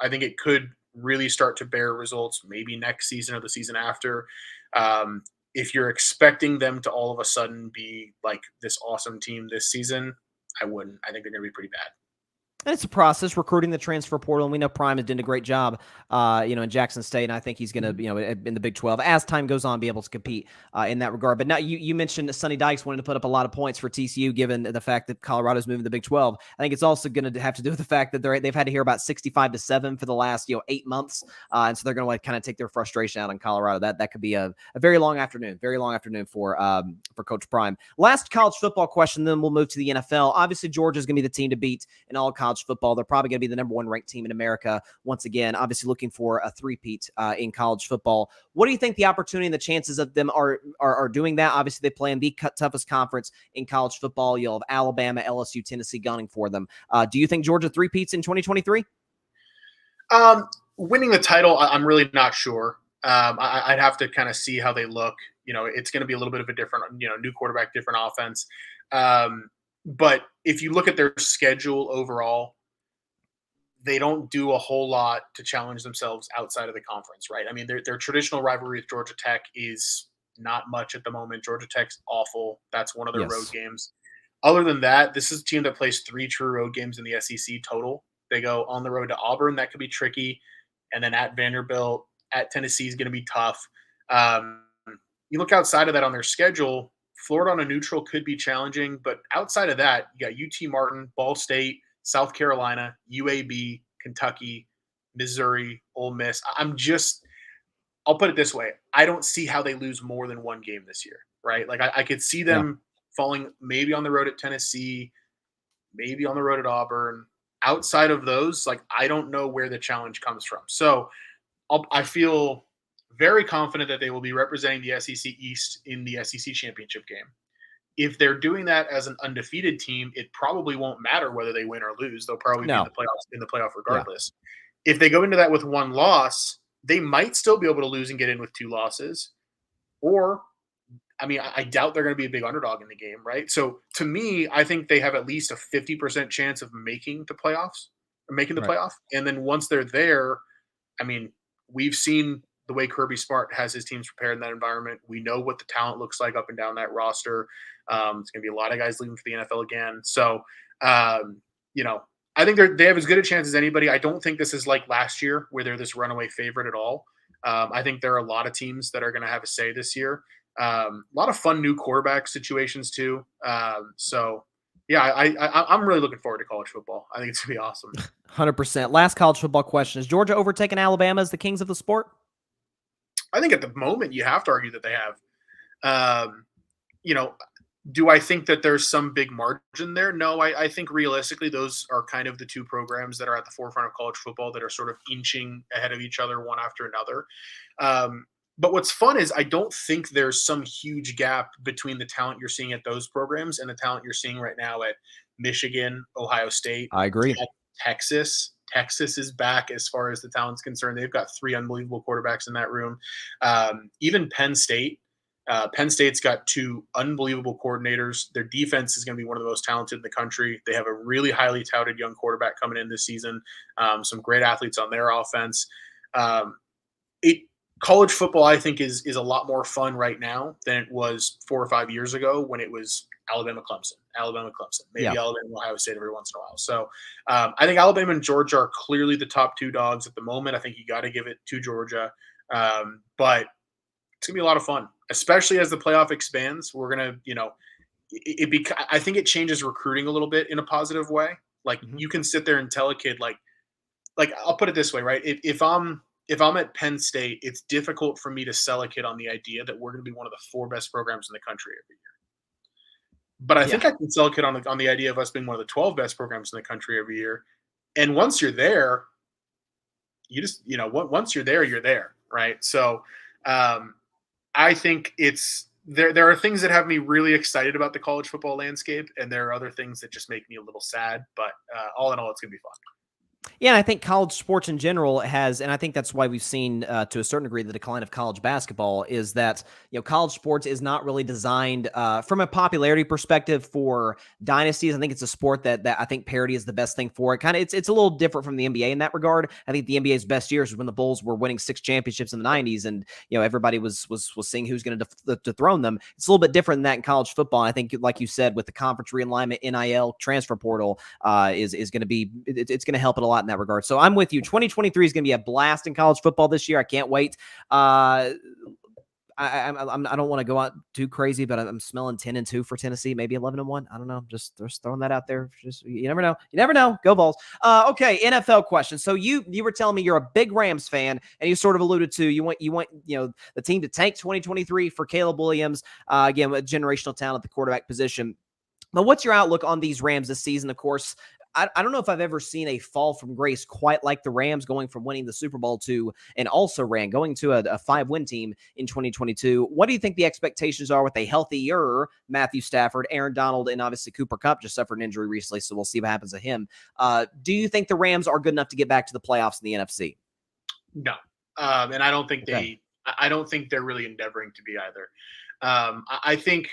think it could really start to bear results maybe next season or the season after. If you're expecting them to all of a sudden be like this awesome team this season, I wouldn't. I think they're going to be pretty bad. And it's a process recruiting the transfer portal, and we know Prime has done a great job, in Jackson State, and I think he's going to, in the Big 12 as time goes on, be able to compete in that regard. But now you mentioned Sonny Dykes wanting to put up a lot of points for TCU, given the fact that Colorado's moving to the Big 12. I think it's also going to have to do with the fact that they've had to hear about 65-7 for the last 8 months, and so they're going to kind of take their frustration out on Colorado. That could be a very long afternoon for Coach Prime. Last college football question, then we'll move to the NFL. Obviously, Georgia's going to be the team to beat in all college football. They're probably going to be the number one ranked team in America once again, obviously looking for a three-peat in college football. What do you think the opportunity and the chances of them are doing that? Obviously, they play in the toughest conference in college football. You'll have Alabama, LSU, Tennessee gunning for them. Do you think Georgia three-peats in 2023? Winning the title, I'm really not sure. I'd have to kind of see how they look. It's going to be a little bit of a different, new quarterback, different offense. But if you look at their schedule overall, they don't do a whole lot to challenge themselves outside of the conference, right? I mean, their traditional rivalry with Georgia Tech is not much at the moment. Georgia Tech's awful. That's one of their road games. Other than that, this is a team that plays 3 true road games in the SEC total. They go on the road to Auburn. That could be tricky. And then at Vanderbilt, at Tennessee is going to be tough. You look outside of that on their schedule, Florida on a neutral could be challenging, but outside of that, you got UT Martin, Ball State, South Carolina, UAB, Kentucky, Missouri, Ole Miss. I'll put it this way. I don't see how they lose more than one game this year, right? Like I could see them falling maybe on the road at Tennessee, maybe on the road at Auburn. Outside of those, like I don't know where the challenge comes from. So I feel very confident that they will be representing the SEC East in the SEC championship game. If they're doing that as an undefeated team, it probably won't matter whether they win or lose. They'll probably be in the playoff regardless. Yeah. If they go into that with one loss, they might still be able to lose and get in with 2 losses. Or, I mean, I doubt they're going to be a big underdog in the game, right? So to me, I think they have at least a 50% chance of making the playoffs or making the playoff. And then once they're there, I mean, we've seen the way Kirby Smart has his teams prepared in that environment. We know what the talent looks like up and down that roster. It's going to be a lot of guys leaving for the NFL again. So, I think they have as good a chance as anybody. I don't think this is like last year where they're this runaway favorite at all. I think there are a lot of teams that are going to have a say this year. A lot of fun new quarterback situations too. I'm really looking forward to college football. I think it's going to be awesome. 100%. Last college football question. Is Georgia overtaking Alabama as the kings of the sport? I think at the moment you have to argue that they have. Do I think that there's some big margin there? No, I think realistically those are kind of the 2 programs that are at the forefront of college football that are sort of inching ahead of each other one after another. But what's fun is I don't think there's some huge gap between the talent you're seeing at those programs and the talent you're seeing right now at Michigan, Ohio State. I agree. Texas. Texas is back as far as the talent's concerned. They've got 3 unbelievable quarterbacks in that room. Even Penn State. Penn State's got 2 unbelievable coordinators. Their defense is going to be one of the most talented in the country. They have a really highly touted young quarterback coming in this season. Some great athletes on their offense. College football, I think, is a lot more fun right now than it was 4 or 5 years ago when it was Alabama, Clemson, maybe Alabama, Ohio State every once in a while. So I think Alabama and Georgia are clearly the top 2 dogs at the moment. I think you got to give it to Georgia. But it's going to be a lot of fun, especially as the playoff expands. We're going to, I think it changes recruiting a little bit in a positive way. Like you can sit there and tell a kid, like I'll put it this way, right? If I'm at Penn State, it's difficult for me to sell a kid on the idea that we're going to be one of the 4 best programs in the country every year. But I think I can sell a kid on the idea of us being one of the 12 best programs in the country every year. And once you're there, you just, once you're there, right? So I think there are things that have me really excited about the college football landscape, and there are other things that just make me a little sad. But all in all, it's going to be fun. Yeah, and I think college sports in general has, and I think that's why we've seen to a certain degree the decline of college basketball is that college sports is not really designed from a popularity perspective for dynasties. I think it's a sport that I think parity is the best thing for it. Kind of, it's a little different from the NBA in that regard. I think the NBA's best years was when the Bulls were winning 6 championships in the '90s, and everybody was seeing who's going to dethrone them. It's a little bit different than that in college football. I think, like you said, with the conference realignment, NIL, transfer portal, is going to be it's going to help it a lot in that regard. So I'm with you. 2023 is going to be a blast in college football this year. I can't wait. I don't want to go out too crazy, but I'm smelling 10-2 for Tennessee, maybe 11-1. I don't know. Just throwing that out there. Just you never know. You never know. Go Vols. Okay, NFL question. So you were telling me you're a big Rams fan, and you sort of alluded to you want the team to tank 2023 for Caleb Williams. Again, with generational talent at the quarterback position. But what's your outlook on these Rams this season? Of course, I don't know if I've ever seen a fall from grace quite like the Rams going from winning the Super Bowl to and also going to a 5-win team in 2022. What do you think the expectations are with a healthier Matthew Stafford, Aaron Donald, and obviously Cooper Kupp just suffered an injury recently, so we'll see what happens to him. Do you think the Rams are good enough to get back to the playoffs in the NFC? No, and I don't think I don't think they're really endeavoring to be either. I think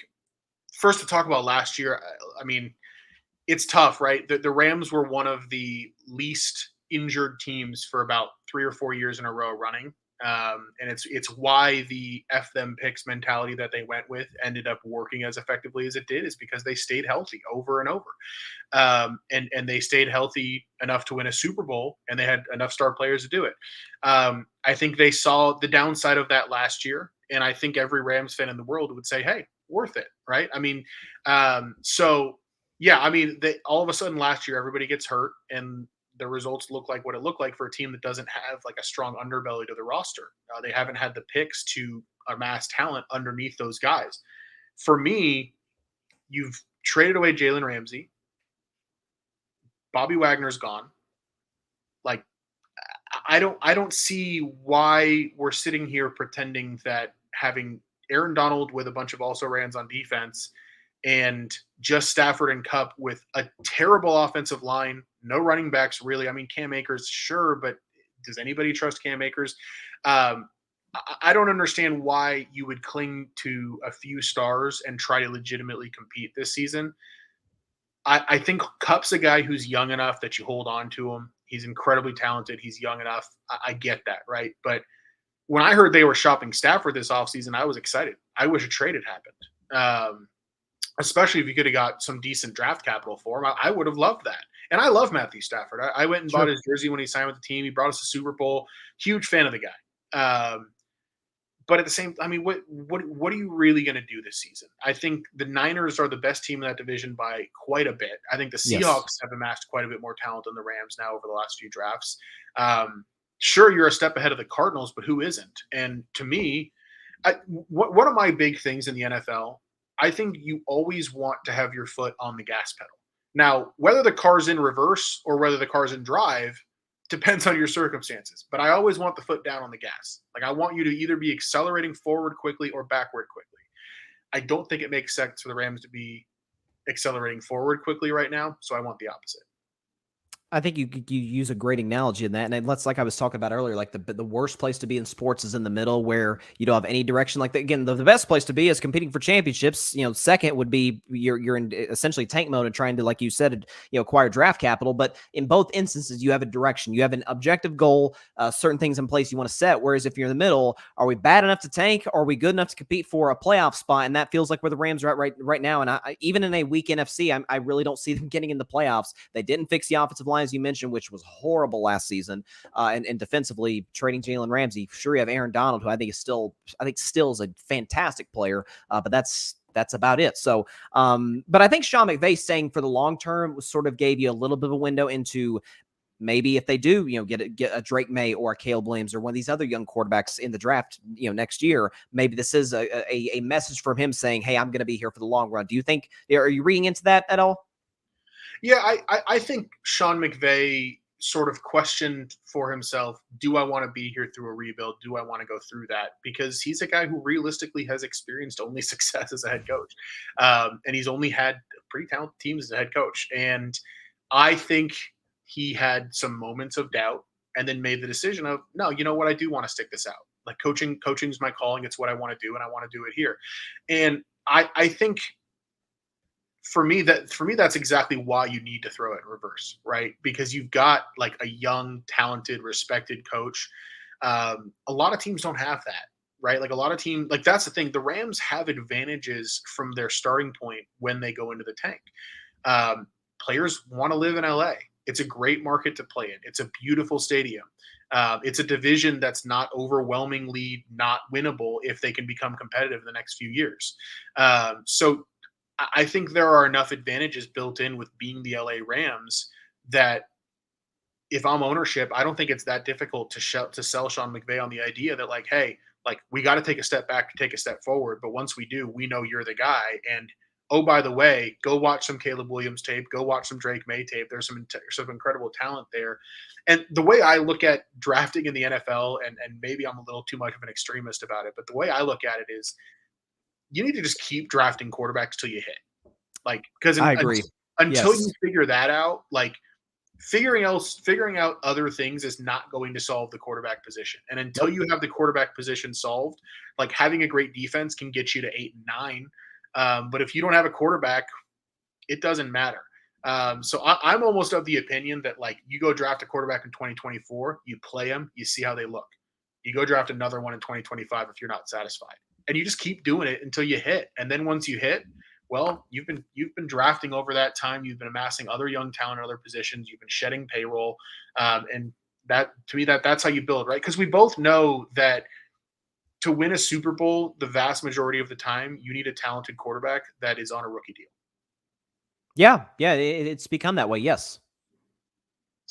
first to talk about last year. I mean, it's tough, right? The Rams were one of the least injured teams for about 3 or 4 years in a row running. And it's why the F them picks mentality that they went with ended up working as effectively as it did, is because they stayed healthy over and over. And they stayed healthy enough to win a Super Bowl, and they had enough star players to do it. I think they saw the downside of that last year, and I think every Rams fan in the world would say, hey, worth it, right? I mean, so yeah, I mean, all of a sudden last year, everybody gets hurt, and the results look like what it looked like for a team that doesn't have like a strong underbelly to the roster. They haven't had the picks to amass talent underneath those guys. For me, you've traded away Jalen Ramsey. Bobby Wagner's gone. Like, I don't see why we're sitting here pretending that having Aaron Donald with a bunch of also rans on defense and just Stafford and Kupp with a terrible offensive line, no running backs really. I mean, Cam Akers, sure, but does anybody trust Cam Akers? I don't understand why you would cling to a few stars and try to legitimately compete this season. I think Kupp's a guy who's young enough that you hold on to him. He's incredibly talented. He's young enough. I get that, right? But when I heard they were shopping Stafford this offseason, I was excited. I wish a trade had happened. Especially if you could have got some decent draft capital for him. I would have loved that. And I love Matthew Stafford. I went and bought his jersey when he signed with the team. He brought us a Super Bowl. Huge fan of the guy. But at the same, I mean, what are you really going to do this season? I think the Niners are the best team in that division by quite a bit. I think the Seahawks have amassed quite a bit more talent than the Rams now over the last few drafts. Sure, you're a step ahead of the Cardinals, but who isn't? And to me, one of my big things in the NFL, I think you always want to have your foot on the gas pedal. Now, whether the car's in reverse or whether the car's in drive depends on your circumstances. But I always want the foot down on the gas. Like, I want you to either be accelerating forward quickly or backward quickly. I don't think it makes sense for the Rams to be accelerating forward quickly right now, so I want the opposite. I think you use a great analogy in that, and let's, like I was talking about earlier, like the worst place to be in sports is in the middle, where you don't have any direction. Like again, the best place to be is competing for championships. Second would be you're in essentially tank mode and trying to, like you said, acquire draft capital. But in both instances, you have a direction, you have an objective goal, certain things in place you want to set. Whereas if you're in the middle, are we bad enough to tank? Are we good enough to compete for a playoff spot? And that feels like where the Rams are at right now. And I even in a weak NFC, I really don't see them getting in the playoffs. They didn't fix the offensive line, as you mentioned, which was horrible last season. And defensively, trading Jalen Ramsey. Sure, you have Aaron Donald, who I think still is a fantastic player, but that's about it. So, but I think Sean McVay saying for the long term sort of gave you a little bit of a window into maybe if they do, get a Drake May or a Caleb Williams or one of these other young quarterbacks in the draft, next year, maybe this is a message from him saying, hey, I'm going to be here for the long run. Do you think, are you reading into that at all? Yeah, I think Sean McVay sort of questioned for himself, do I want to be here through a rebuild? Do I want to go through that? Because he's a guy who realistically has experienced only success as a head coach. And he's only had pretty talented teams as a head coach. And I think he had some moments of doubt and then made the decision of, no, you know what, I do want to stick this out. Like coaching's my calling. It's what I want to do, and I want to do it here. And I think that's exactly why you need to throw it in reverse, right? Because you've got like a young, talented, respected coach. A lot of teams don't have that, right? Like a lot of teams, like that's the thing. The Rams have advantages from their starting point when they go into the tank. Players want to live in LA. It's a great market to play in. It's a beautiful stadium. It's a division that's not overwhelmingly not winnable if they can become competitive in the next few years. So I think there are enough advantages built in with being the LA Rams that if I'm ownership, I don't think it's that difficult to sell Sean McVay on the idea that like, hey, like we got to take a step back to take a step forward. But once we do, we know you're the guy. And oh, by the way, go watch some Caleb Williams tape. Go watch some Drake May tape. There's some incredible talent there. And the way I look at drafting in the NFL, and maybe I'm a little too much of an extremist about it, but the way I look at it is you need to just keep drafting quarterbacks till you hit. Like, because I agree. Until Yes. you figure that out, like figuring out other things is not going to solve the quarterback position. And until you have the quarterback position solved, like having a great defense can get you to 8 and 9. But if you don't have a quarterback, it doesn't matter. So I'm almost of the opinion that like you go draft a quarterback in 2024, you play them, you see how they look. You go draft another one in 2025 if you're not satisfied, and you just keep doing it until you hit. And then once you hit, well, you've been drafting over that time. You've been amassing other young talent in other positions. You've been shedding payroll, and that to me that's how you build, right? Because we both know that to win a Super Bowl, the vast majority of the time, you need a talented quarterback that is on a rookie deal. Yeah. Yeah. It's become that way. Yes.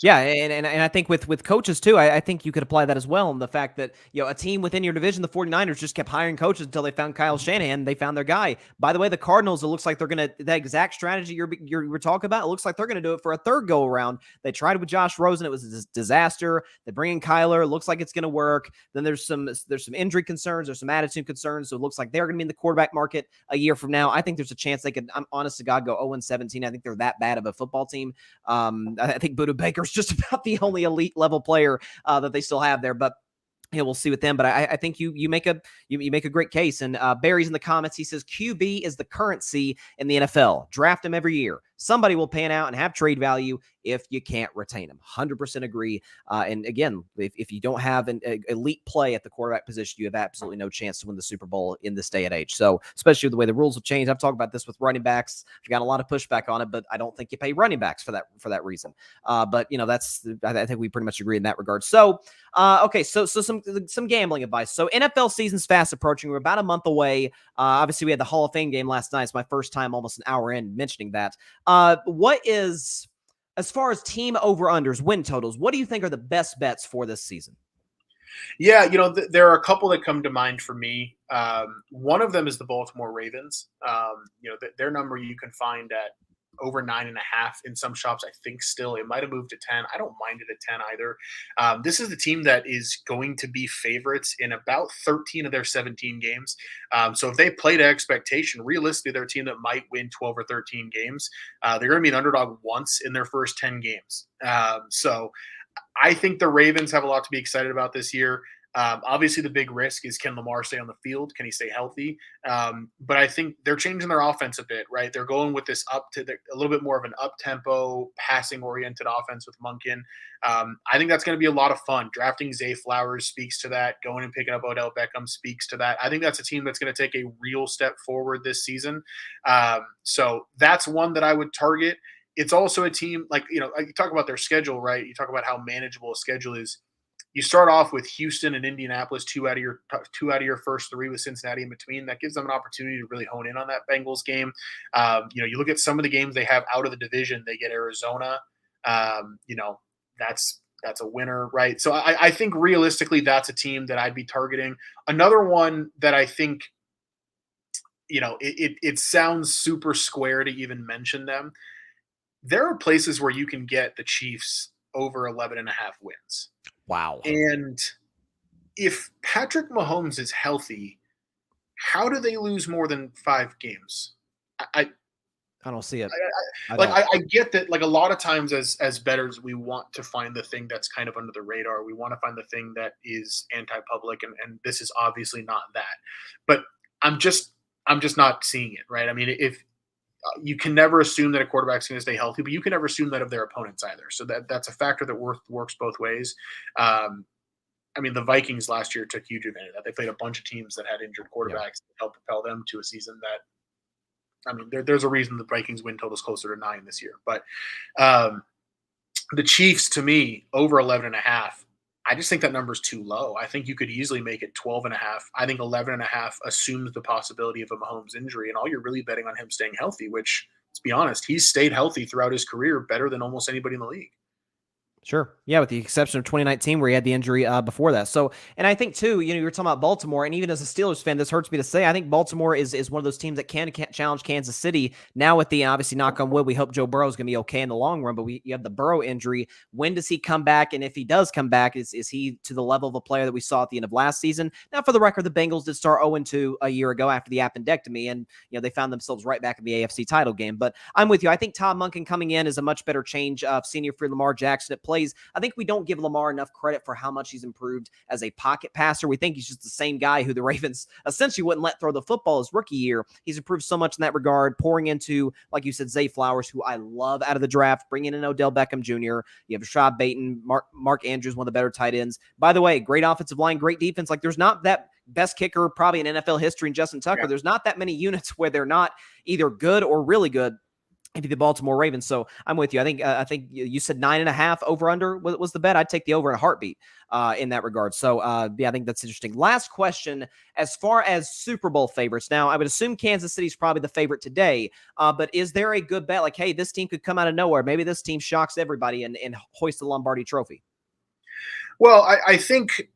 Yeah, and I think with coaches too, I think you could apply that as well. And the fact that, a team within your division, the 49ers, just kept hiring coaches until they found Kyle Shanahan. They found their guy. By the way, the Cardinals, it looks like they're going to, that exact strategy you're talking about, it looks like they're going to do it for a third go around. They tried with Josh Rosen. It was a disaster. They bring in Kyler. It looks like it's going to work. Then there's some injury concerns. There's some attitude concerns. So it looks like they're going to be in the quarterback market a year from now. I think there's a chance they could, I'm honest to God, go 0-17. I think they're that bad of a football team. I think Buda Baker's just about the only elite level player that they still have there, but we'll see with them. But I think you make a great case. And Barry's in the comments. He says QB is the currency in the NFL. Draft him every year. Somebody will pan out and have trade value if you can't retain him. 100% agree. And again, if you don't have an elite play at the quarterback position, you have absolutely no chance to win the Super Bowl in this day and age. So especially with the way the rules have changed, I've talked about this with running backs. I've got a lot of pushback on it, but I don't think you pay running backs for that reason. But I think we pretty much agree in that regard. So okay, so some gambling advice. So NFL season's fast approaching. We're about a month away. Obviously, we had the Hall of Fame game last night. It's my first time almost an hour in mentioning that. What is, as far as team over-unders, win totals, what do you think are the best bets for this season? Yeah, there are a couple that come to mind for me. One of them is the Baltimore Ravens. Their number you can find at over 9.5 in some shops. I think still it might have moved to 10. I don't mind it at 10 either. This is the team that is going to be favorites in about 13 of their 17 games. So if they play to expectation, realistically, they're a team that might win 12 or 13 games. They're going to be an underdog once in their first 10 games. So I think the Ravens have a lot to be excited about this year. Obviously, the big risk is, can Lamar stay on the field? Can he stay healthy? But I think they're changing their offense a bit, right? They're going with this a little bit more of an up-tempo, passing-oriented offense with Monken. I think that's going to be a lot of fun. Drafting Zay Flowers speaks to that. Going and picking up Odell Beckham speaks to that. I think that's a team that's going to take a real step forward this season. So that's one that I would target. It's also a team, like, you talk about their schedule, right? You talk about how manageable a schedule is. You start off with Houston and Indianapolis, two out of your first three, with Cincinnati in between. That gives them an opportunity to really hone in on that Bengals game. You look at some of the games they have out of the division. They get Arizona. That's a winner, right? So I think realistically, that's a team that I'd be targeting. Another one that I think, it sounds super square to even mention them. There are places where you can get the Chiefs over 11.5 wins. Wow. And if Patrick Mahomes is healthy, how do they lose more than 5 games? I don't see it. I get that, like, a lot of times as bettors, we want to find the thing that's kind of under the radar. We want to find the thing that is anti-public, and this is obviously not that. But I'm just not seeing it, right? I mean, if you can never assume that a quarterback's going to stay healthy, but you can never assume that of their opponents either. So that's a factor that works both ways. I mean, the Vikings last year took huge advantage of that. They played a bunch of teams that had injured quarterbacks to help propel them to a season that, I mean, there's a reason the Vikings win total is closer to 9 this year. But the Chiefs, to me, over 11.5, I just think that number's too low. I think you could easily make it 12.5. I think 11.5 assumes the possibility of a Mahomes injury, and all you're really betting on him staying healthy, which, let's be honest, he's stayed healthy throughout his career better than almost anybody in the league. Sure. Yeah, with the exception of 2019 where he had the injury before that. So, and I think too, you were talking about Baltimore, and even as a Steelers fan, this hurts me to say, I think Baltimore is one of those teams that can challenge Kansas City. Now with the, obviously, knock on wood, we hope Joe Burrow is going to be okay in the long run, but you have the Burrow injury. When does he come back? And if he does come back, is he to the level of a player that we saw at the end of last season? Now, for the record, the Bengals did start 0-2 a year ago after the appendectomy, and they found themselves right back in the AFC title game. But I'm with you. I think Todd Monken coming in is a much better change of senior for Lamar Jackson. It plays, I think we don't give Lamar enough credit for how much he's improved as a pocket passer. We think he's just the same guy who the Ravens essentially wouldn't let throw the football his rookie year. He's improved so much in that regard, pouring into, like you said, Zay Flowers, who I love out of the draft, bringing in Odell Beckham Jr. You have Rashad Bateman, Mark Andrews, one of the better tight ends. By the way, great offensive line, great defense. Like, there's not that best kicker probably in NFL history in Justin Tucker. Yeah. There's not that many units where they're not either good or really good. Maybe the Baltimore Ravens. So I'm with you. I think you said 9.5 over under was the bet. I'd take the over in a heartbeat in that regard. So yeah, I think that's interesting. Last question, as far as Super Bowl favorites. Now, I would assume Kansas City's probably the favorite today, but is there a good bet? Like, hey, this team could come out of nowhere. Maybe this team shocks everybody and hoist the Lombardi trophy. Well, I think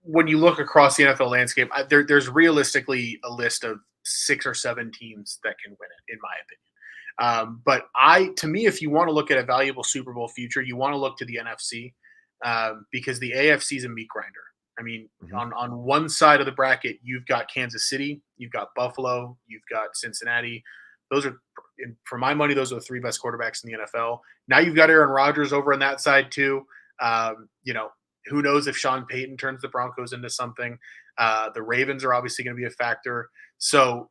when you look across the NFL landscape, there's realistically a list of 6 or 7 teams that can win it, in my opinion. But to me, if you want to look at a valuable Super Bowl future, you want to look to the NFC because the AFC is a meat grinder. I mean, on one side of the bracket, you've got Kansas City, you've got Buffalo, you've got Cincinnati. Those are, for my money, those are the 3 best quarterbacks in the NFL. Now you've got Aaron Rodgers over on that side too. Who knows if Sean Payton turns the Broncos into something. The Ravens are obviously going to be a factor. So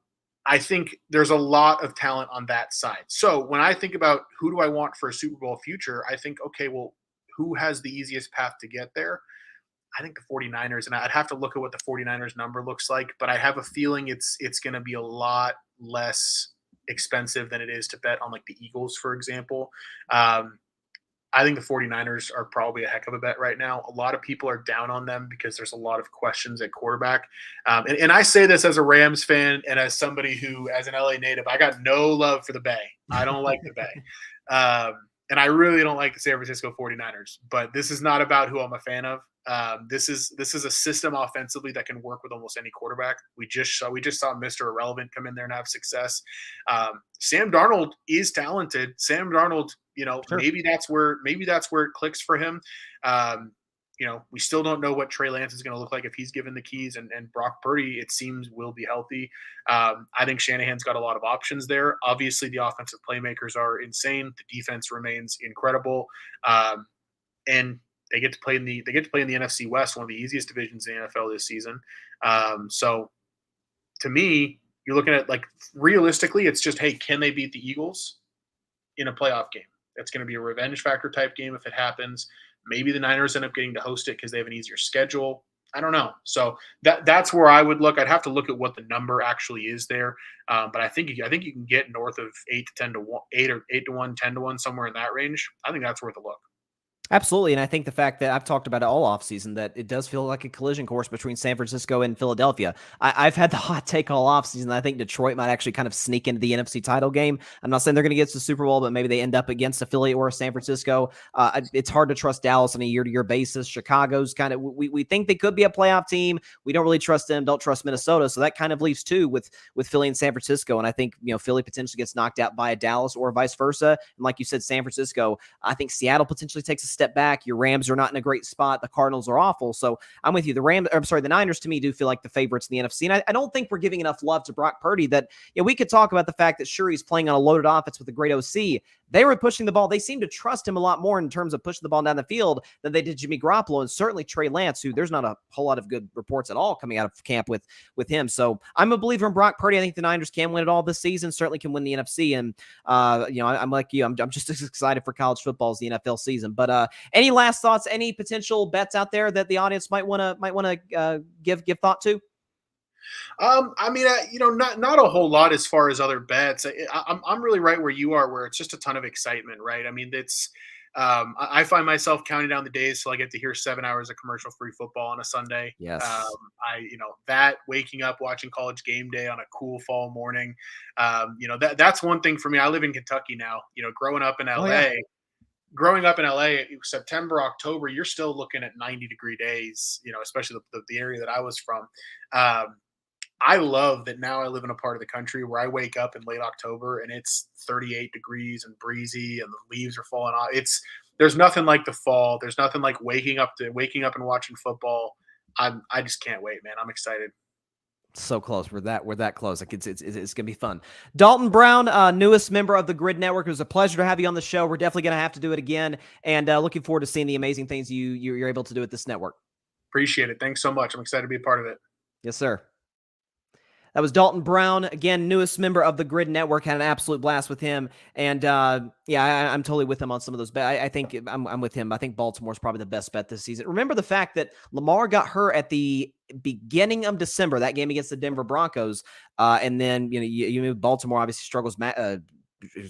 I think there's a lot of talent on that side. So when I think about who do I want for a Super Bowl future, I think, okay, well, who has the easiest path to get there? I think the 49ers, and I'd have to look at what the 49ers number looks like, but I have a feeling it's going to be a lot less expensive than it is to bet on, like, the Eagles, for example. I think the 49ers are probably a heck of a bet right now. A lot of people are down on them because there's a lot of questions at quarterback. And I say this as a Rams fan and as somebody who, as an LA native, I got no love for the Bay. I don't like the Bay. And I really don't like the San Francisco 49ers. But this is not about who I'm a fan of. This is a system offensively that can work with almost any quarterback. We just saw Mr. Irrelevant come in there and have success. Sam Darnold is talented. Sam Darnold, sure. maybe that's where it clicks for him. We still don't know what Trey Lance is going to look like if he's given the keys, and Brock Purdy, it seems, will be healthy. I think Shanahan's got a lot of options there. Obviously, the offensive playmakers are insane. The defense remains incredible. And they get to play in the NFC West, one of the easiest divisions in the NFL this season. So to me, you're looking at, like, realistically, it's just, hey, can they beat the Eagles in a playoff game? That's going to be a revenge factor type game if it happens. Maybe the Niners end up getting to host it because they have an easier schedule. I don't know. So that's where I would look. I'd have to look at what the number actually is there. But I think you can get north of 8 to 10 to 1, 8 to 1, 10 to 1, somewhere in that range. I think that's worth a look. Absolutely, and I think the fact that I've talked about it all offseason, that it does feel like a collision course between San Francisco and Philadelphia. I've had the hot take all offseason. I think Detroit might actually kind of sneak into the NFC title game. I'm not saying they're going to get to the Super Bowl, but maybe they end up against a Philly or a San Francisco. It's hard to trust Dallas on a year-to-year basis. Chicago's kind of, we think they could be a playoff team. We don't really trust them, don't trust Minnesota, so that kind of leaves two with Philly and San Francisco, and I think Philly potentially gets knocked out by a Dallas or vice versa. And like you said, San Francisco, I think Seattle potentially takes a step back. Your Rams are not in a great spot. The Cardinals are awful. So I'm with you. The Niners to me do feel like the favorites in the NFC. And I don't think we're giving enough love to Brock Purdy that, we could talk about the fact that sure, he's playing on a loaded offense with a great OC. They were pushing the ball. They seem to trust him a lot more in terms of pushing the ball down the field than they did Jimmy Garoppolo, and certainly Trey Lance, who there's not a whole lot of good reports at all coming out of camp with him. So I'm a believer in Brock Purdy. I think the Niners can win it all this season, certainly can win the NFC. And, I'm like you. I'm just as excited for college football as the NFL season. But any last thoughts, any potential bets out there that the audience might want to give thought to? Not a whole lot as far as other bets. I'm really right where you are, where it's just a ton of excitement, right? I mean, I find myself counting down the days till I get to hear 7 hours of commercial-free football on a Sunday. Yes. That waking up, watching College Game Day on a cool fall morning. That's one thing for me. I live in Kentucky now. Growing up in LA. Oh, yeah. Growing up in LA, September, October, you're still looking at 90-degree days. Especially the area that I was from. I love that now I live in a part of the country where I wake up in late October and it's 38 degrees and breezy and the leaves are falling off. There's nothing like the fall. There's nothing like waking up and watching football. I just can't wait, man. I'm excited. So close. We're that close. Like it's gonna be fun. Dalton Brown, newest member of the Gryd Network. It was a pleasure to have you on the show. We're definitely gonna have to do it again, and looking forward to seeing the amazing things you're able to do at this network. Appreciate it. Thanks so much. I'm excited to be a part of it. Yes, sir. That was Dalton Brown, again, newest member of the Gryd Network. Had an absolute blast with him, and I'm totally with him on some of those bets. I think I'm with him. I think Baltimore's probably the best bet this season. Remember the fact that Lamar got hurt at the beginning of December, that game against the Denver Broncos, and then you move Baltimore obviously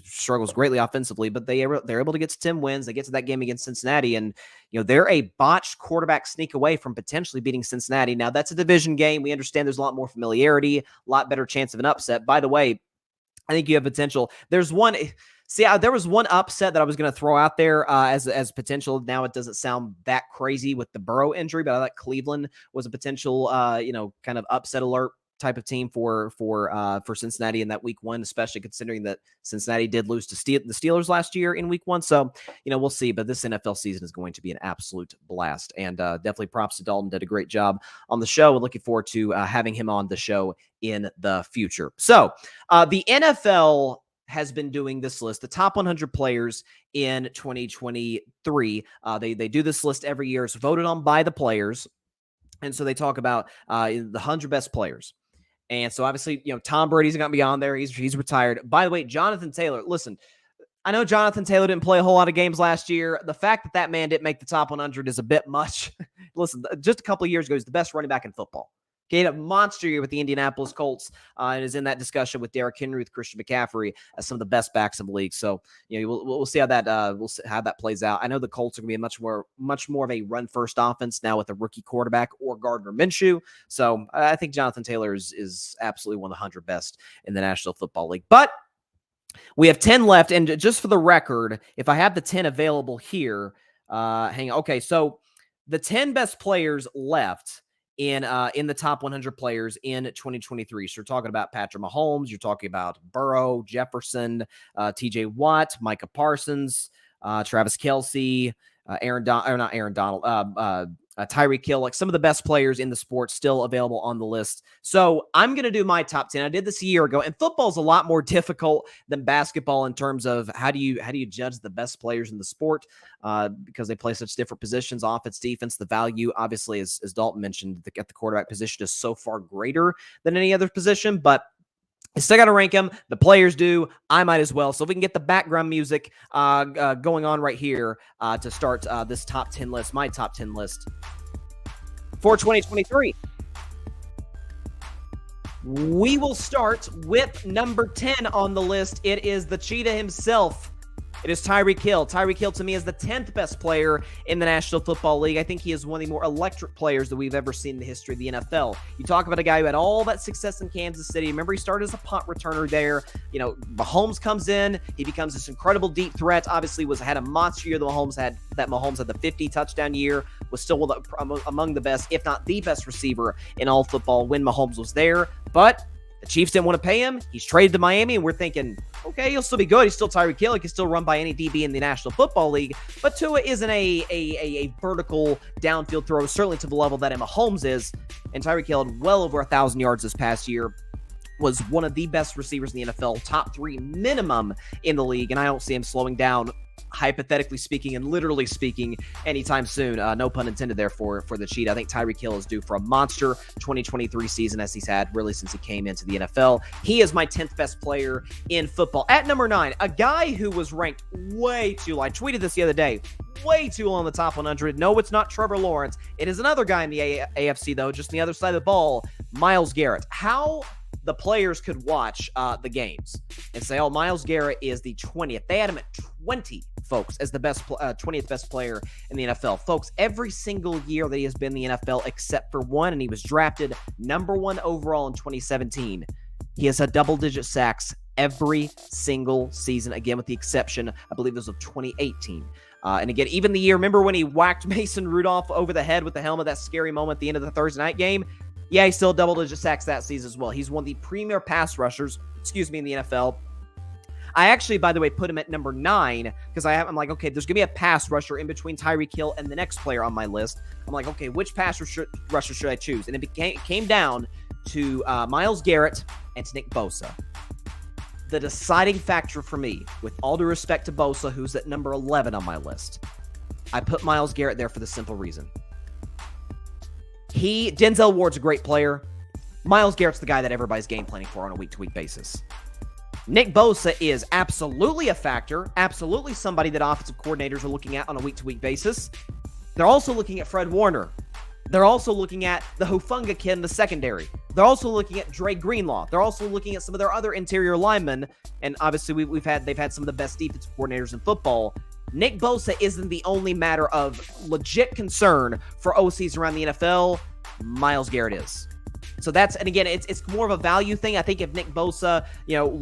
struggles greatly offensively, but they're able to get to 10 wins. They get to that game against Cincinnati, and they're a botched quarterback sneak away from potentially beating Cincinnati. Now that's a division game. We understand there's a lot more familiarity, a lot better chance of an upset. By the way, I think you have potential. There was one upset that I was going to throw out there as potential. Now it doesn't sound that crazy with the Burrow injury, but I thought Cleveland was a potential kind of upset alert type of team for Cincinnati in that week one, especially considering that Cincinnati did lose to the Steelers last year in week one. So, we'll see, but this NFL season is going to be an absolute blast, and definitely props to Dalton. Did a great job on the show, and looking forward to having him on the show in the future. So the NFL has been doing this list, the top 100 players in 2023. They do this list every year. It's voted on by the players. And so they talk about the 100 best players. And so obviously, Tom Brady's going to be on there. He's retired. By the way, Jonathan Taylor, listen, I know Jonathan Taylor didn't play a whole lot of games last year. The fact that man didn't make the top 100 is a bit much. Listen, just a couple of years ago, he was the best running back in football. He had a monster year with the Indianapolis Colts and is in that discussion with Derrick Henry, with Christian McCaffrey as some of the best backs in the league. So, we'll see how that plays out. I know the Colts are going to be much more of a run-first offense now with a rookie quarterback or Gardner Minshew. So I think Jonathan Taylor is absolutely one of the 100 best in the National Football League. But we have 10 left, and just for the record, if I have the 10 available here, hang on. Okay, so the 10 best players left in the top 100 players in 2023. So you're talking about Patrick Mahomes, you're talking about Burrow, Jefferson, TJ Watt, Micah Parsons, Travis Kelce, Tyreek Hill, like some of the best players in the sport still available on the list. So I'm going to do my top 10. I did this a year ago, and football's a lot more difficult than basketball in terms of how do you judge the best players in the sport because they play such different positions, offense, defense. The value, obviously, as Dalton mentioned, at the quarterback position is so far greater than any other position, but I still got to rank them. The players do. I might as well. So if we can get the background music going on right here to start this top 10 list, my top 10 list for 2023. We will start with number 10 on the list. It is the cheetah himself. It is Tyreek Hill. Tyreek Hill, to me, is the 10th best player in the National Football League. I think he is one of the more electric players that we've ever seen in the history of the NFL. You talk about a guy who had all that success in Kansas City. Remember, he started as a punt returner there. Mahomes comes in. He becomes this incredible deep threat. Obviously, had a monster year that Mahomes had the 50-touchdown year. Was still among the best, if not the best receiver in all football when Mahomes was there. But The Chiefs didn't want to pay him. He's traded to Miami, and we're thinking, okay, he'll still be good. He's still Tyreek Hill. He can still run by any DB in the National Football League. But Tua isn't a vertical downfield throw, certainly to the level that Mahomes is. And Tyreek Hill had well over 1,000 yards this past year. Was one of the best receivers in the NFL, top 3 minimum in the league, and I don't see him slowing down, hypothetically speaking and literally speaking, anytime soon. No pun intended there for the cheat. I think Tyreek Hill is due for a monster 2023 season as he's had really since he came into the NFL. He is my 10th best player in football. At number 9, a guy who was ranked way too low. I tweeted this the other day. Way too low on the top 100. No, it's not Trevor Lawrence. It is another guy in the AFC, though, just on the other side of the ball, Myles Garrett. How the players could watch the games and say, oh, Myles Garrett is the 20th. They had him at 20, folks, as the 20th best player in the NFL. Folks, every single year that he has been in the NFL except for one, and he was drafted number 1 overall in 2017, he has had double-digit sacks every single season, again, with the exception, I believe, this was of 2018. And again, even the year, remember when he whacked Mason Rudolph over the head with the helmet, that scary moment at the end of the Thursday night game? Yeah, he still double-digit sacks that season as well. He's one of the premier pass rushers, in the NFL. I actually, by the way, put him at number 9 because I'm like, okay, there's going to be a pass rusher in between Tyreek Hill and the next player on my list. I'm like, okay, which pass rusher should I choose? And it came down to Myles Garrett and to Nick Bosa. The deciding factor for me, with all due respect to Bosa, who's at number 11 on my list, I put Myles Garrett there for the simple reason. Denzel Ward's a great player. Myles Garrett's the guy that everybody's game planning for on a week-to-week basis. Nick Bosa is absolutely a factor, absolutely somebody that offensive coordinators are looking at on a week-to-week basis. They're also looking at Fred Warner. They're also looking at the Hufanga kid in the secondary. They're also looking at Dre Greenlaw. They're also looking at some of their other interior linemen, and obviously they've had some of the best defensive coordinators in football. Nick Bosa isn't the only matter of legit concern for OCs around the NFL. Myles Garrett is. So and again, it's more of a value thing. I think if Nick Bosa,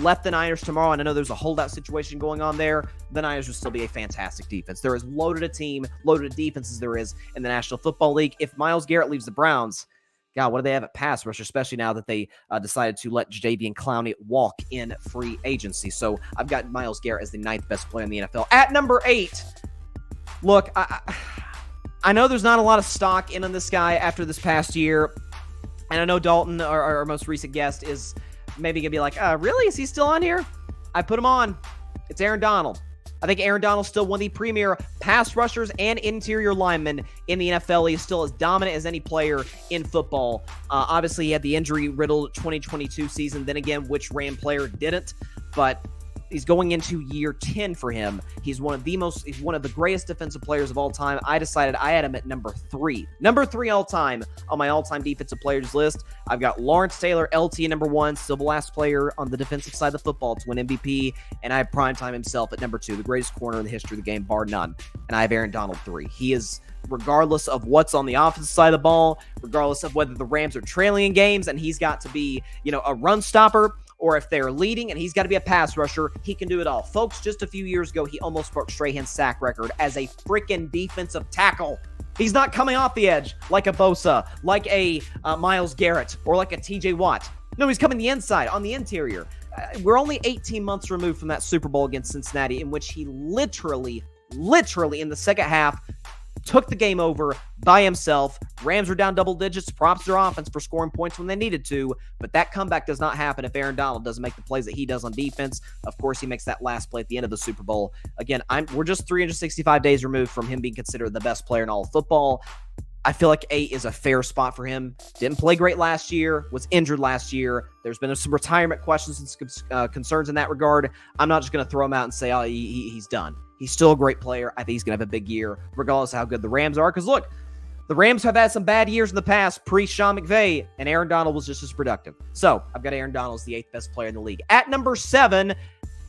left the Niners tomorrow, and I know there's a holdout situation going on there, the Niners would still be a fantastic defense. They're as loaded a team, loaded a defense as there is in the National Football League. If Myles Garrett leaves the Browns, God, what do they have at pass rush, especially now that they decided to let Jadeveon Clowney walk in free agency. So I've got Myles Garrett as the 9th best player in the NFL. At number 8, look, I know there's not a lot of stock in on this guy after this past year. And I know Dalton, our most recent guest, is maybe going to be like, really? Is he still on here? I put him on. It's Aaron Donald. I think Aaron Donald's still one of the premier pass rushers and interior linemen in the NFL. He is still as dominant as any player in football. Obviously, he had the injury-riddled 2022 season. Then again, which Ram player didn't? But he's going into year 10 for him. He's one of the greatest defensive players of all time. I decided I had him at number 3. Number 3 all time on my all-time defensive players list. I've got Lawrence Taylor, LT at number 1, still the last player on the defensive side of the football to win MVP. And I have Primetime himself at number 2, the greatest corner in the history of the game, bar none. And I have Aaron Donald 3. He is, regardless of what's on the offensive side of the ball, regardless of whether the Rams are trailing in games and he's got to be, a run stopper, or if they're leading and he's got to be a pass rusher, he can do it all. Folks, just a few years ago, he almost broke Strahan's sack record as a freaking defensive tackle. He's not coming off the edge like a Bosa, like a Myles Garrett, or like a TJ Watt. No, he's coming the inside, on the interior. We're only 18 months removed from that Super Bowl against Cincinnati, in which he literally in the second half took the game over by himself. Rams were down double digits. Props their offense for scoring points when they needed to, but that comeback does not happen if Aaron Donald doesn't make the plays that he does on defense. Of course, he makes that last play at the end of the Super Bowl. Again, we're just 365 days removed from him being considered the best player in all of football. I feel like 8 is a fair spot for him. Didn't play great last year, was injured last year. There's been some retirement questions and concerns in that regard. I'm not just going to throw him out and say, oh, he's done. He's still a great player. I think he's going to have a big year, regardless of how good the Rams are. Because, look, the Rams have had some bad years in the past, pre-Sean McVay, and Aaron Donald was just as productive. So, I've got Aaron Donald as the 8th best player in the league. At number 7,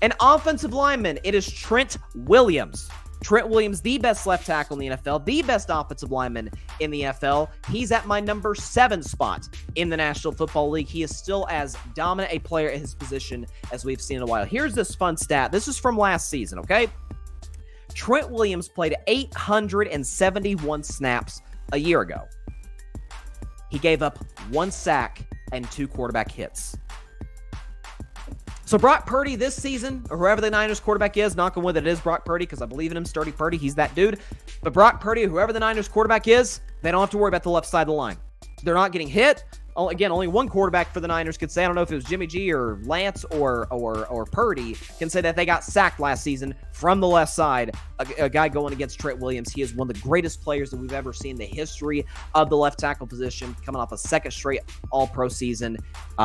an offensive lineman. It is Trent Williams. Trent Williams, the best left tackle in the NFL, the best offensive lineman in the NFL. He's at my number 7 spot in the National Football League. He is still as dominant a player at his position as we've seen in a while. Here's this fun stat. This is from last season, okay? Trent Williams played 871 snaps a year ago. He gave up 1 sack and 2 quarterback hits. So Brock Purdy this season, or whoever the Niners quarterback is, knock on wood that it is Brock Purdy because I believe in him, Sturdy Purdy, he's that dude. But Brock Purdy, whoever the Niners quarterback is, they don't have to worry about the left side of the line. They're not getting hit. Again, only one quarterback for the Niners could say, I don't know if it was Jimmy G or Lance or Purdy, can say that they got sacked last season from the left side. A guy going against Trent Williams. He is one of the greatest players that we've ever seen in the history of the left tackle position, coming off a second straight All-Pro season.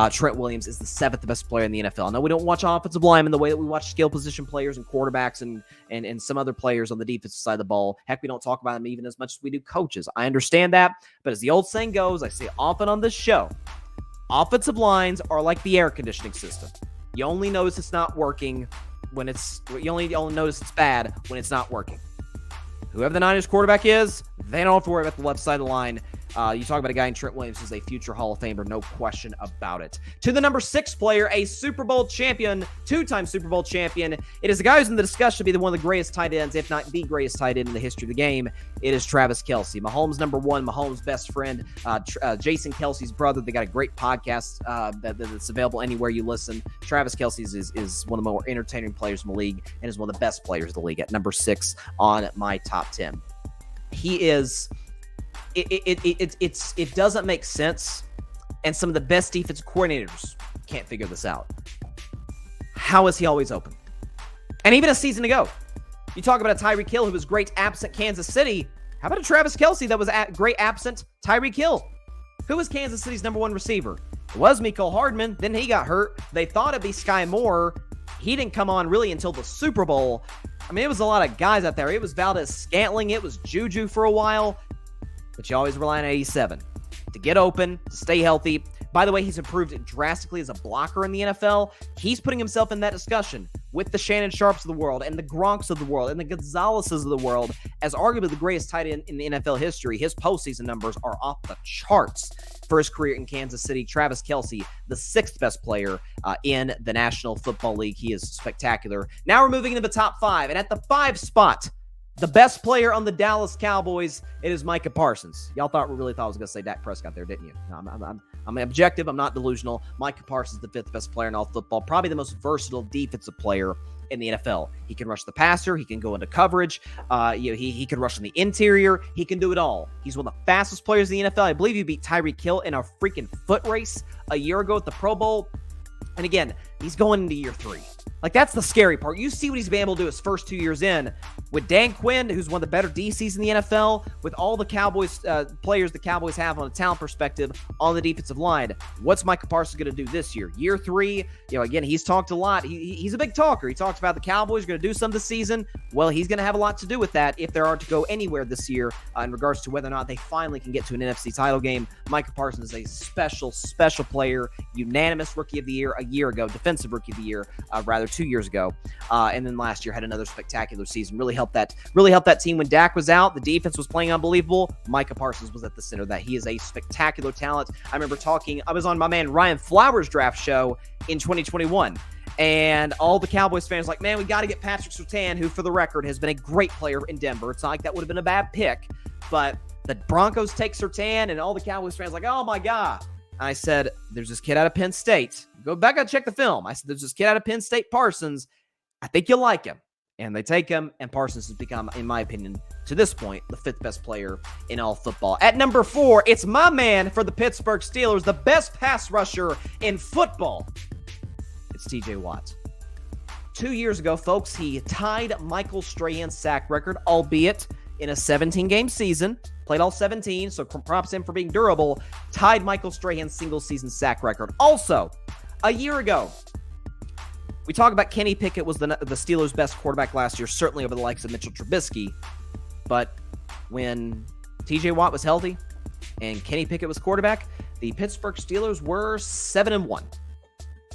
Trent Williams is the 7th best player in the NFL. Now, we don't watch offensive linemen the way that we watch skill position players and quarterbacks and some other players on the defensive side of the ball. Heck, we don't talk about them even as much as we do coaches. I understand that, but as the old saying goes, I say it often on this show, offensive lines are like the air conditioning system. You only notice it's not working when you only notice it's bad when it's not working. Whoever the Niners quarterback is, they don't have to worry about the left side of the line. You talk about a guy in Trent Williams who's a future Hall of Famer, no question about it. To the number 6 player, a Super Bowl champion, 2-time Super Bowl champion. It is the guy who's in the discussion to be one of the greatest tight ends, if not the greatest tight end in the history of the game. It is Travis Kelce. Mahomes' number 1, Mahomes' best friend, Jason Kelce's brother. They got a great podcast that's available anywhere you listen. Travis Kelce is one of the more entertaining players in the league and is one of the best players in the league at number 6 on my top 10. He is... It doesn't make sense, and some of the best defensive coordinators can't figure this out. How is he always open? And even a season ago, you talk about a Tyreek Hill who was great absent Kansas City. How about a Travis Kelce that was great absent Tyreek Hill? Who was Kansas City's number 1 receiver? It was Mecole Hardman. Then he got hurt. They thought it'd be Sky Moore. He didn't come on really until the Super Bowl. I mean, it was a lot of guys out there. It was Valdez-Scantling. It was Juju for a while. But you always rely on 87 to get open, to stay healthy. By the way, he's improved drastically as a blocker in the NFL. He's putting himself in that discussion with the Shannon Sharps of the world and the Gronks of the world and the Gonzalez's of the world as arguably the greatest tight end in the NFL history. His postseason numbers are off the charts for his career in Kansas City. Travis Kelce, the 6th best player in the National Football League. He is spectacular. Now we're moving into the top 5. And at the 5 spot, the best player on the Dallas Cowboys, it is Micah Parsons. Y'all really thought I was going to say Dak Prescott there, didn't you? No, I'm objective. I'm not delusional. Micah Parsons, the 5th best player in all football, probably the most versatile defensive player in the NFL. He can rush the passer. He can go into coverage. He can rush on the interior. He can do it all. He's one of the fastest players in the NFL. I believe he beat Tyreek Hill in a freaking foot race a year ago at the Pro Bowl. And again, he's going into year 3. Like, that's the scary part. You see what he's been able to do his first 2 years in with Dan Quinn, who's one of the better DCs in the NFL, with all the Cowboys players the Cowboys have on a talent perspective on the defensive line. What's Micah Parsons going to do this year? Year 3, again, he's talked a lot. He's a big talker. He talks about the Cowboys are going to do something this season. Well, he's going to have a lot to do with that if they are to go anywhere this year in regards to whether or not they finally can get to an NFC title game. Micah Parsons is a special, special player, unanimous Rookie of the Year a year ago, Defensive Rookie of the Year, 2 years ago, and then last year had another spectacular season. Really helped that team when Dak was out. The defense was playing unbelievable. Micah Parsons was at the center of that. He is a spectacular talent. I remember I was on my man Ryan Flowers' draft show in 2021, and all the Cowboys fans were like, man, we got to get Patrick Surtain, who, for the record, has been a great player in Denver. It's not like that would have been a bad pick, but the Broncos take Surtain, and all the Cowboys fans like, oh my God. I said, there's this kid out of Penn State. Go back and check the film. I said, there's this kid out of Penn State, Parsons. I think you'll like him. And they take him, and Parsons has become, in my opinion, to this point, the 5th best player in all football. At number 4, it's my man for the Pittsburgh Steelers, the best pass rusher in football. It's TJ Watt. 2 years ago, folks, he tied Michael Strahan's sack record, albeit in a 17-game season. Played all 17, so props him for being durable. Tied Michael Strahan's single-season sack record. Also, a year ago, we talk about Kenny Pickett was the Steelers' best quarterback last year, certainly over the likes of Mitchell Trubisky. But when TJ Watt was healthy and Kenny Pickett was quarterback, the Pittsburgh Steelers were 7-1.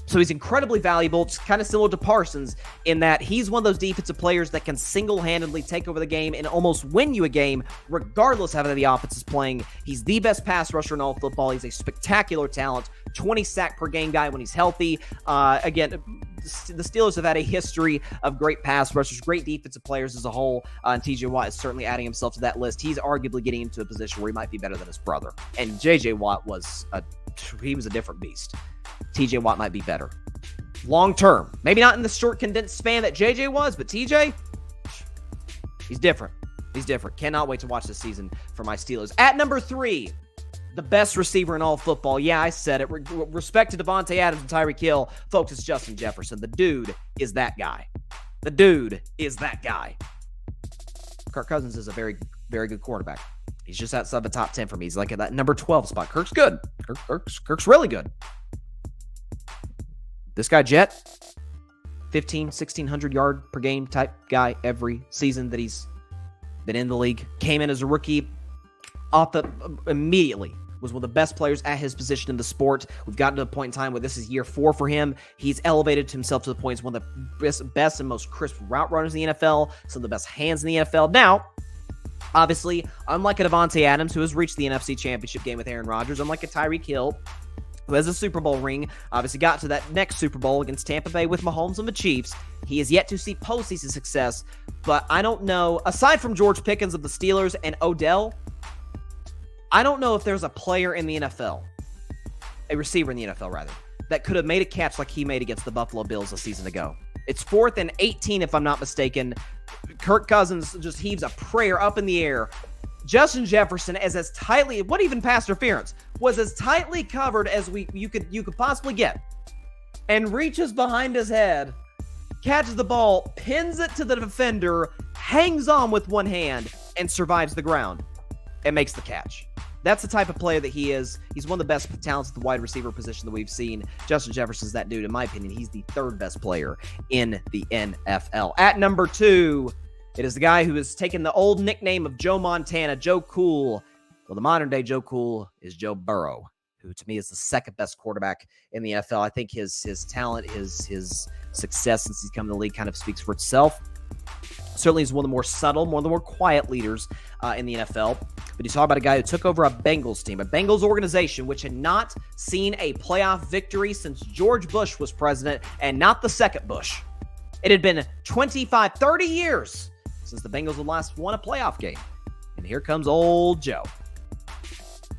So he's incredibly valuable. It's kind of similar to Parsons in that he's one of those defensive players that can single-handedly take over the game and almost win you a game regardless of how the offense is playing. He's the best pass rusher in all football. He's a spectacular talent, 20 sack per game guy when he's healthy. Again, the Steelers have had a history of great pass rushers, great defensive players as a whole, and TJ Watt is certainly adding himself to that list. He's arguably getting into a position where he might be better than his brother. And JJ Watt was a different beast. TJ Watt might be better. long term. Maybe not in the short condensed span that JJ was, but TJ, he's different. He's different. Cannot wait to watch this season for my Steelers. At number 3, the best receiver in all football. Yeah, I said it. Respect to Devontae Adams and Tyreek Hill. Folks, it's Justin Jefferson. The dude is that guy. The dude is that guy. Kirk Cousins is a very, very good quarterback. He's just outside the top 10 for me. He's like at that number 12 spot. Kirk's good. Kirk's really good. This guy, Jet, 1,600 yard per game type guy every season that he's been in the league. Came in as a rookie immediately. Was one of the best players at his position in the sport. We've gotten to a point in time where this is year 4 for him. He's elevated himself to the point he's one of the best and most crisp route runners in the NFL, some of the best hands in the NFL. Now, obviously, unlike a Devontae Adams, who has reached the NFC Championship game with Aaron Rodgers, unlike a Tyreek Hill, who has a Super Bowl ring, obviously got to that next Super Bowl against Tampa Bay with Mahomes and the Chiefs. He has yet to see postseason success, but I don't know, aside from George Pickens of the Steelers and Odell, I don't know if there's a player in the NFL, a receiver in the NFL rather, that could have made a catch like he made against the Buffalo Bills a season ago. It's 4th and 18, if I'm not mistaken. Kirk Cousins just heaves a prayer up in the air. Justin Jefferson is as tightly, what even pass interference, was as tightly covered as you could possibly get, and reaches behind his head, catches the ball, pins it to the defender, hangs on with one hand, and survives the ground and makes the catch. That's the type of player that he is. He's one of the best talents at the wide receiver position that we've seen. Justin Jefferson's that dude. In my opinion, he's the 3rd best player in the NFL. At number 2, it is the guy who has taken the old nickname of Joe Montana, Joe Cool. Well, the modern day Joe Cool is Joe Burrow, who to me is the 2nd best quarterback in the NFL. I think his talent, his success since he's come to the league kind of speaks for itself. Certainly is one of the more subtle, one of the more quiet leaders in the NFL. But you talk about a guy who took over a Bengals team, a Bengals organization which had not seen a playoff victory since George Bush was president, and not the second Bush. It had been 25, 30 years since the Bengals had last won a playoff game. And here comes old Joe.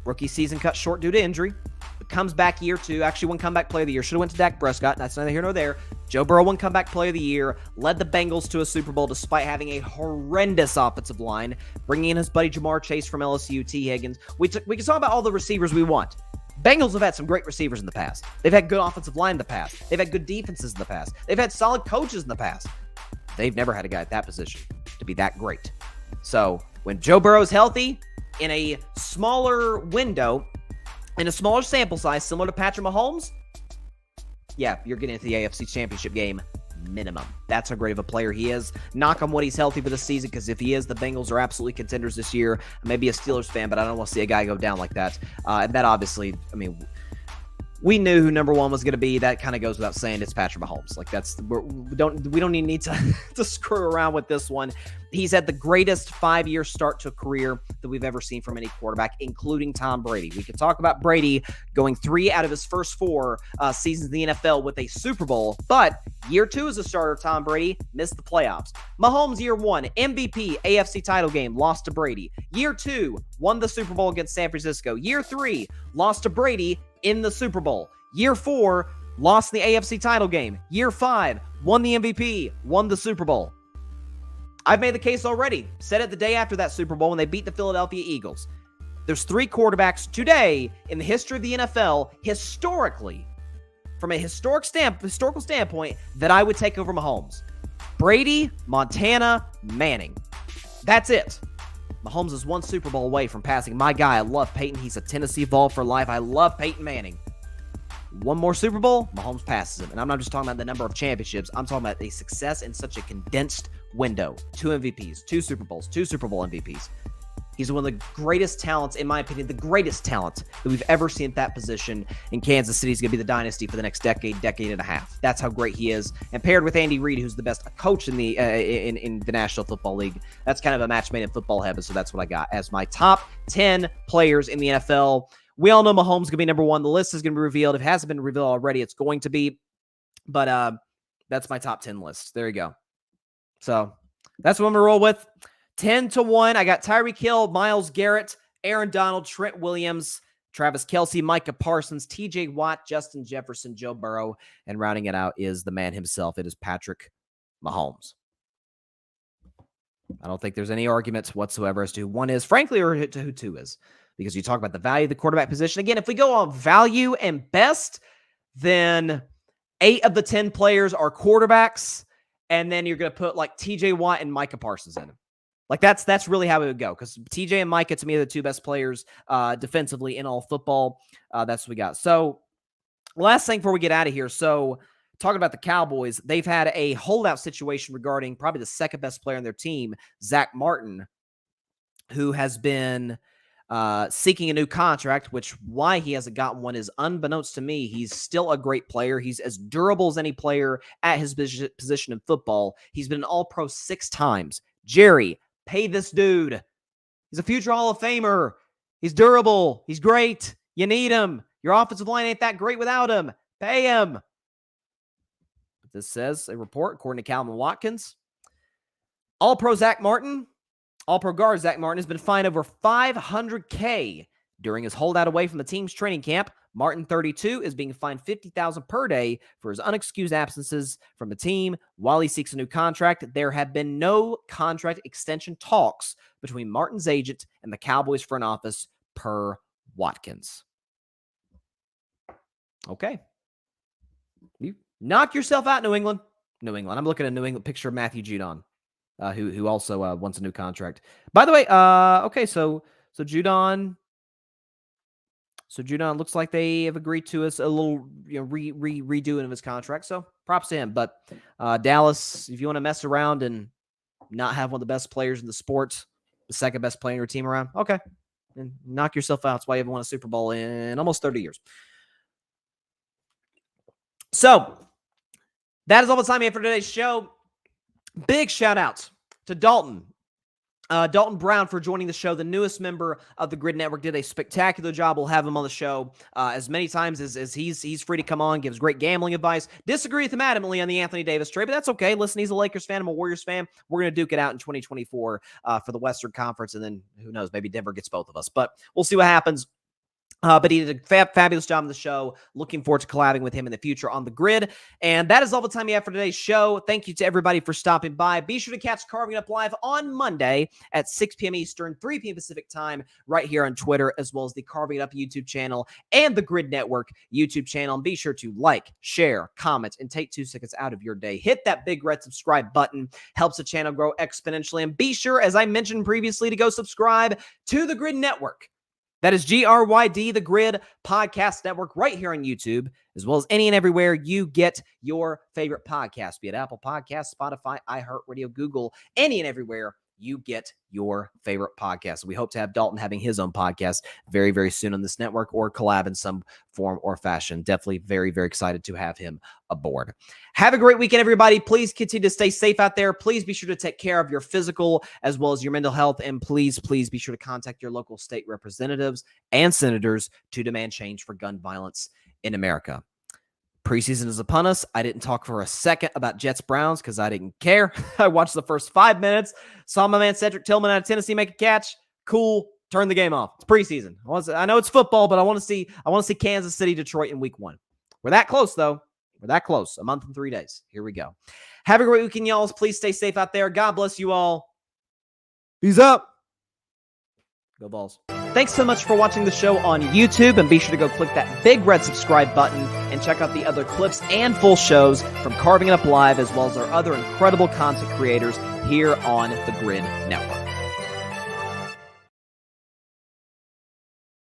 Rookie season cut short due to injury. But comes back year 2. Actually won comeback player of the year. Should have went to Dak Prescott. That's neither here nor there. Joe Burrow won comeback player of the year. Led the Bengals to a Super Bowl despite having a horrendous offensive line. Bringing in his buddy Jamar Chase from LSU, T. Higgins. We can talk about all the receivers we want. Bengals have had some great receivers in the past. They've had good offensive line in the past. They've had good defenses in the past. They've had solid coaches in the past. They've never had a guy at that position to be that great. So when Joe Burrow's healthy, in a smaller window, in a smaller sample size, similar to Patrick Mahomes, yeah, you're getting into the AFC Championship game minimum. That's how great of a player he is. Knock on wood, he's healthy for the season, because if he is, the Bengals are absolutely contenders this year. I may be a Steelers fan, but I don't want to see a guy go down like that. And that obviously, I mean, we knew who number 1 was going to be. That kind of goes without saying. It's Patrick Mahomes. Like we don't even need to screw around with this one. He's had the greatest 5-year start to a career that we've ever seen from any quarterback, including Tom Brady. We could talk about Brady going 3 out of his first 4 seasons in the NFL with a Super Bowl, but year 2 as a starter, Tom Brady missed the playoffs. Mahomes year 1, MVP, AFC title game, lost to Brady. Year 2, won the Super Bowl against San Francisco. Year 3, lost to Brady in the Super Bowl. Year 4, lost the AFC title game. Year 5, won the MVP, won the Super Bowl. I've made the case already. Said it the day after that Super Bowl when they beat the Philadelphia Eagles. There's 3 quarterbacks today in the history of the NFL, historically, from a historical standpoint, that I would take over Mahomes. Brady, Montana, Manning. That's it. Mahomes is 1 Super Bowl away from passing my guy. I love Peyton. He's a Tennessee Vol for life. I love Peyton Manning. 1 more Super Bowl, Mahomes passes him. And I'm not just talking about the number of championships. I'm talking about the success in such a condensed window. 2 MVPs, 2 Super Bowls, 2 Super Bowl MVPs. He's one of the greatest talents, in my opinion, the greatest talent that we've ever seen at that position. In Kansas City, he's going to be the dynasty for the next decade and a half. That's how great he is. And paired with Andy Reid, who's the best coach in the National Football League, that's kind of a match made in football heaven. So that's what I got as my top 10 players in the NFL. We all know Mahomes is going to be number 1. The list is going to be revealed. If it hasn't been revealed already, it's going to be. But that's my top 10 list. There you go. So that's what I'm going to roll with. 10-1. I got Tyreek Hill, Myles Garrett, Aaron Donald, Trent Williams. Travis Kelce, Micah Parsons, TJ Watt, Justin Jefferson, Joe Burrow, and rounding it out is the man himself. It is Patrick Mahomes. I don't think there's any arguments whatsoever as to who one is, frankly, or to who two is, because you talk about the value of the quarterback position. Again, if we go on value and best, then 8 of the 10 players are quarterbacks, and then you're going to put like TJ Watt and Micah Parsons in them. Like that's really how it would go, because TJ and Micah, to me, are the 2 best players defensively in all football. That's what we got. So last thing before we get out of here. So talking about the Cowboys, they've had a holdout situation regarding probably the second best player on their team, Zach Martin, who has been seeking a new contract, which why he hasn't gotten one is unbeknownst to me. He's still a great player. He's as durable as any player at his position in football. He's been an All-Pro 6 times. Jerry, pay this dude. He's a future Hall of Famer. He's durable. He's great. You need him. Your offensive line ain't that great without him. Pay him. But this says a report, according to Calvin Watkins, All-Pro Zach Martin, All-Pro guard Zach Martin has been fined over $500K during his holdout away from the team's training camp. Martin, 32, is being fined $50,000 per day for his unexcused absences from the team while he seeks a new contract. There have been no contract extension talks between Martin's agent and the Cowboys front office, per Watkins. Okay. You knock yourself out, New England. New England. I'm looking at a New England picture of Matthew Judon, who also wants a new contract. By the way, okay, so Judon. So Judon looks like they have agreed to us a little, redoing of his contract. So props to him. But Dallas, if you want to mess around and not have one of the best players in the sport, the second best player in your team around, okay, and knock yourself out. That's why you haven't won a Super Bowl in almost 30 years. So that is all the time we have for today's show. Big shout out to Dalton Brown for joining the show, the newest member of the Gryd Network. Did a spectacular job. We'll have him on the show as many times as he's free to come on, gives great gambling advice. Disagree with him adamantly on the Anthony Davis trade, but that's okay. Listen, he's a Lakers fan. I'm a Warriors fan. We're going to duke it out in 2024 for the Western Conference, and then who knows, maybe Denver gets both of us, but we'll see what happens. But he did a fabulous job on the show. Looking forward to collabing with him in the future on the Gryd. And that is all the time we have for today's show. Thank you to everybody for stopping by. Be sure to catch Carving Up Live on Monday at 6 p.m. Eastern, 3 p.m. Pacific time, right here on Twitter, as well as the Carving It Up YouTube channel and the Gryd Network YouTube channel. And be sure to like, share, comment, and take 2 seconds out of your day. Hit that big red subscribe button. Helps the channel grow exponentially. And be sure, as I mentioned previously, to go subscribe to the Gryd Network. That is GRYD, the Gryd Podcast Network, right here on YouTube, as well as any and everywhere you get your favorite podcast, be it Apple Podcasts, Spotify, iHeartRadio, Google, any and everywhere you get your favorite podcast. We hope to have Dalton having his own podcast very, very soon on this network, or collab in some form or fashion. Definitely very, very excited to have him aboard. Have a great weekend, everybody. Please continue to stay safe out there. Please be sure to take care of your physical as well as your mental health. And please be sure to contact your local state representatives and senators to demand change for gun violence in America. Preseason is upon us. I didn't talk for a second about Jets-Browns because I didn't care. I watched the first 5 minutes, saw my man Cedric Tillman out of Tennessee make a catch. Cool. Turn the game off. It's preseason. I know it's football, but I want to see Kansas City, Detroit in week 1. We're that close, though. We're that close. A month and 3 days. Here we go. Have a great weekend, y'all. Please stay safe out there. God bless you all. Peace out. Go Balls. Thanks so much for watching the show on YouTube, and be sure to go click that big red subscribe button and check out the other clips and full shows from Carving It Up Live, as well as our other incredible content creators here on the Gryd Network.